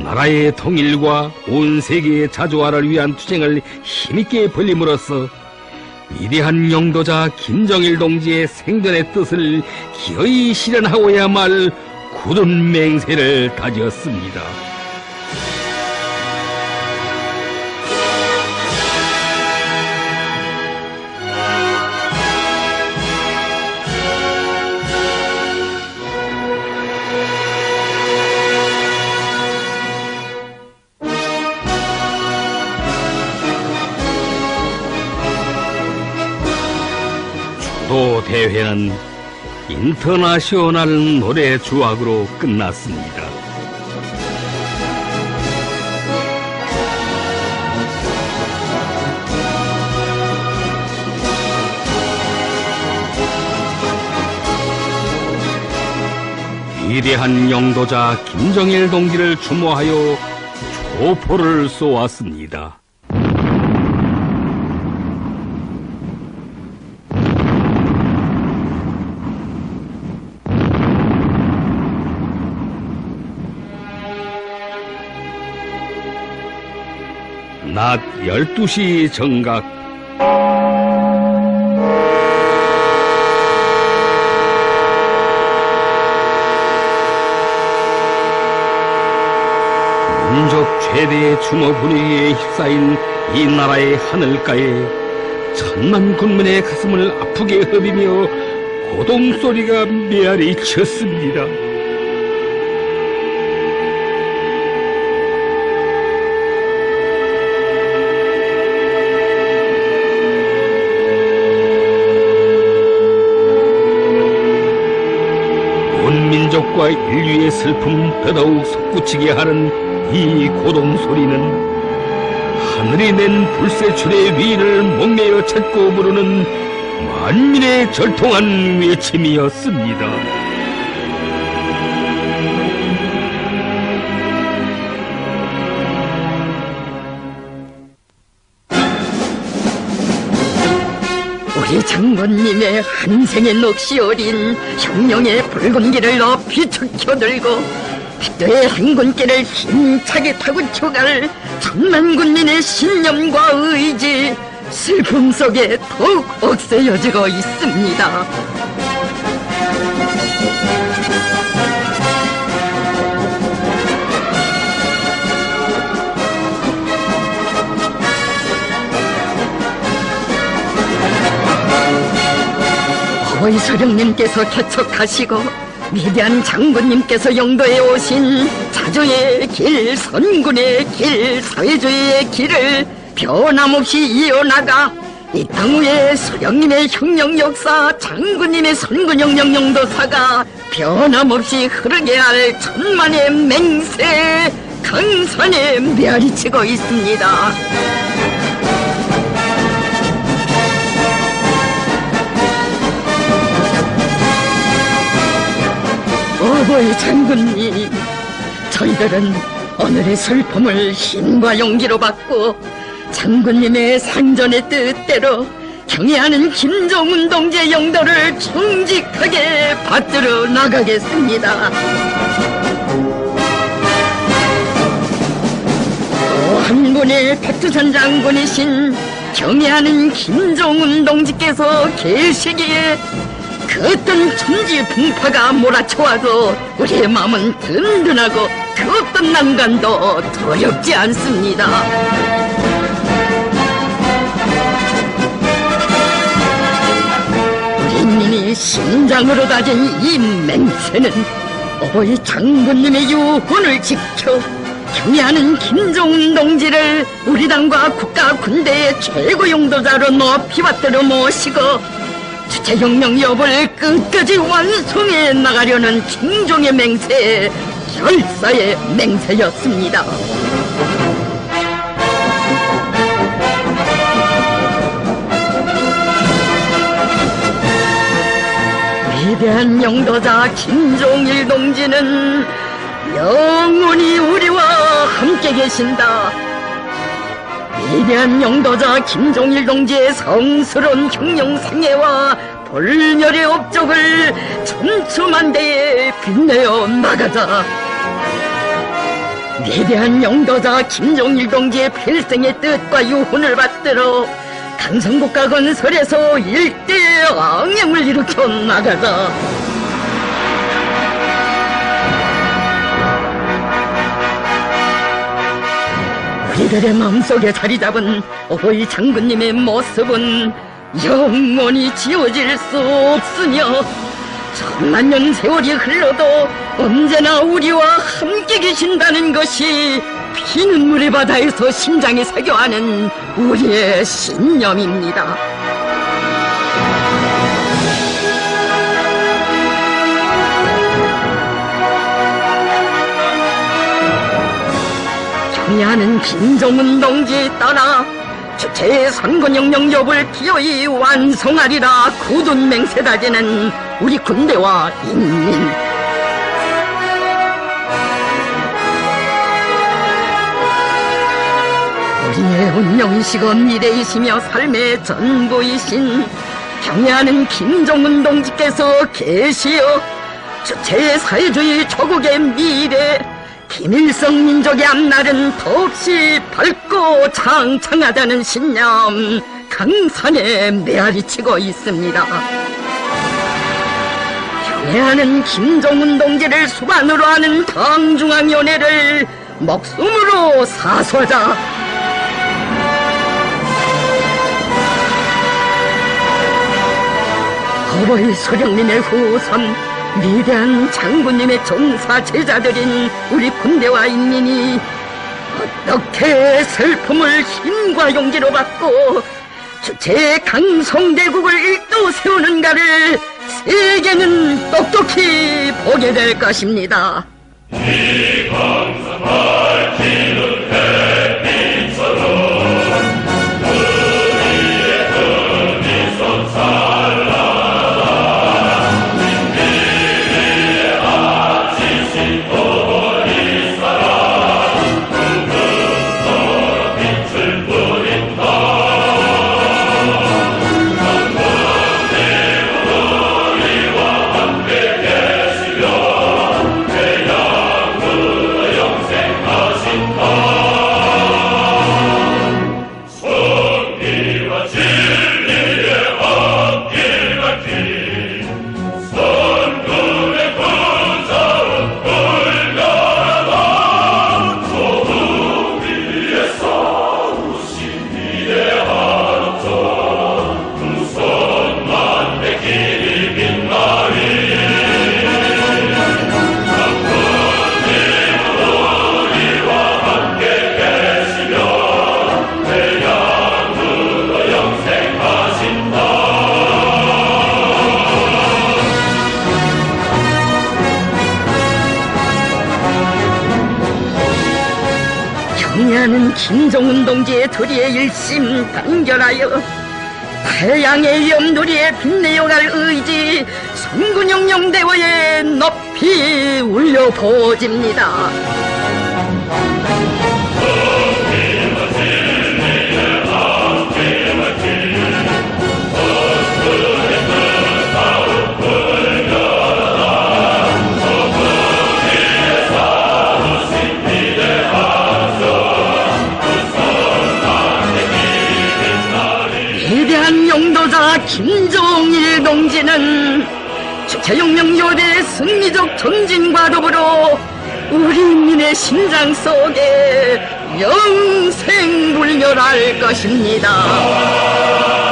나라의 통일과 온 세계의 자주화를 위한 투쟁을 힘있게 벌림으로써 위대한 영도자 김정일 동지의 생전의 뜻을 기어이 실현하고야 말 굳은 맹세를 다졌습니다. 또 대회는 인터내셔널 노래 주악으로 끝났습니다. 위대한 영도자 김정일 동지를 추모하여 조포를 쏘았습니다. 낮 12시 정각, 민족 최대의 추모 분위기에 휩싸인 이 나라의 하늘가에 천만 군민의 가슴을 아프게 흡이며 고동소리가 메아리 쳤습니다. 민족과 인류의 슬픔 더더욱 솟구치게 하는 이 고동소리는 하늘이 낸 불세출의 위를 목매어 찾고 부르는 만민의 절통한 외침이었습니다. 우리 장군님의 한생의 넋이 어린 혁명의 붉은 길을 높이 축혀들고 빛도의 행군길을 힘차게 타고 쳐갈 천만 군민의 신념과 의지, 슬픔 속에 더욱 억세여지고 있습니다. 어버이 소령님께서 개척하시고 위대한 장군님께서 영도에 오신 자주의 길, 선군의 길, 사회주의의 길을 변함없이 이어나가 이 땅 위에 소령님의 혁명 역사, 장군님의 선군혁명 영도사가 변함없이 흐르게 할 천만의 맹세, 강산에 메아리치고 있습니다. 어버이 장군님, 저희들은 오늘의 슬픔을 힘과 용기로 받고 장군님의 상전의 뜻대로 경애하는 김정은 동지의 영도를 정직하게 받들어 나가겠습니다. 또 한 분의 백두산 장군이신 경애하는 김정은 동지께서 계시기에 그 어떤 천지 풍파가 몰아쳐와도 우리의 마음은 든든하고 그 어떤 난간도 두렵지 않습니다. 우리님이 심장으로 다진 이 맹세는 어버이 장군님의 유훈을 지켜 경애하는 김정은 동지를 우리 당과 국가 군대의 최고 용도자로 높이 받들어 모시고 주체혁명 여부를 끝까지 완성해 나가려는 충종의 맹세, 결사의 맹세였습니다. 위대한 영도자 김종일 동지는 영원히 우리와 함께 계신다. 위대한 영도자 김종일 동지의 성스러운 혁명 생애와 불멸의 업적을 촘촘한 데에 빛내어 나가자. 위대한 영도자 김종일 동지의 필생의 뜻과 유훈을 받들어 강성국가 건설에서 일대 앙행을 일으켜 나가자. 우리들의 마음속에 자리 잡은 어버이 장군님의 모습은 영원히 지워질 수 없으며 천만년 세월이 흘러도 언제나 우리와 함께 계신다는 것이 피눈물의 바다에서 심장에 새겨하는 우리의 신념입니다. 경애하는 김정은 동지 따라 주체의 선군혁명 여부를 기어이 완성하리라 굳은 맹세다지는 우리 군대와 인민. 우리의 운명이시고 미래이시며 삶의 전부이신 경애하는 김정은 동지께서 계시어 주체의 사회주의 조국의 미래, 김일성 민족의 앞날은 더없이 밝고 창창하다는 신념 강산에 메아리치고 있습니다. 경애하는 김정은 동지를 수반으로 하는 당중앙위원회를 목숨으로 사수하자. 어버이 소령님의 후손, 위대한 장군님의 전사 제자들인 우리 군대와 인민이 어떻게 슬픔을 힘과 용기로 받고 주체의 강성대국을 일도 세우는가를 세계는 똑똑히 보게 될 것입니다. 이 강산 밝히는 햇빛처럼 우리의 끈이 솟아라. 위대한 김정은 동지의 도리에 일심단결하여 태양의 염도리에 빛내어갈 의지 성군영령대원에 높이 울려 퍼집니다. 위대한 용도자 김정일 동지는 주체혁명 요대의 승리적 전진과 더불어 우리 인민의 심장 속에 영생불멸할 것입니다.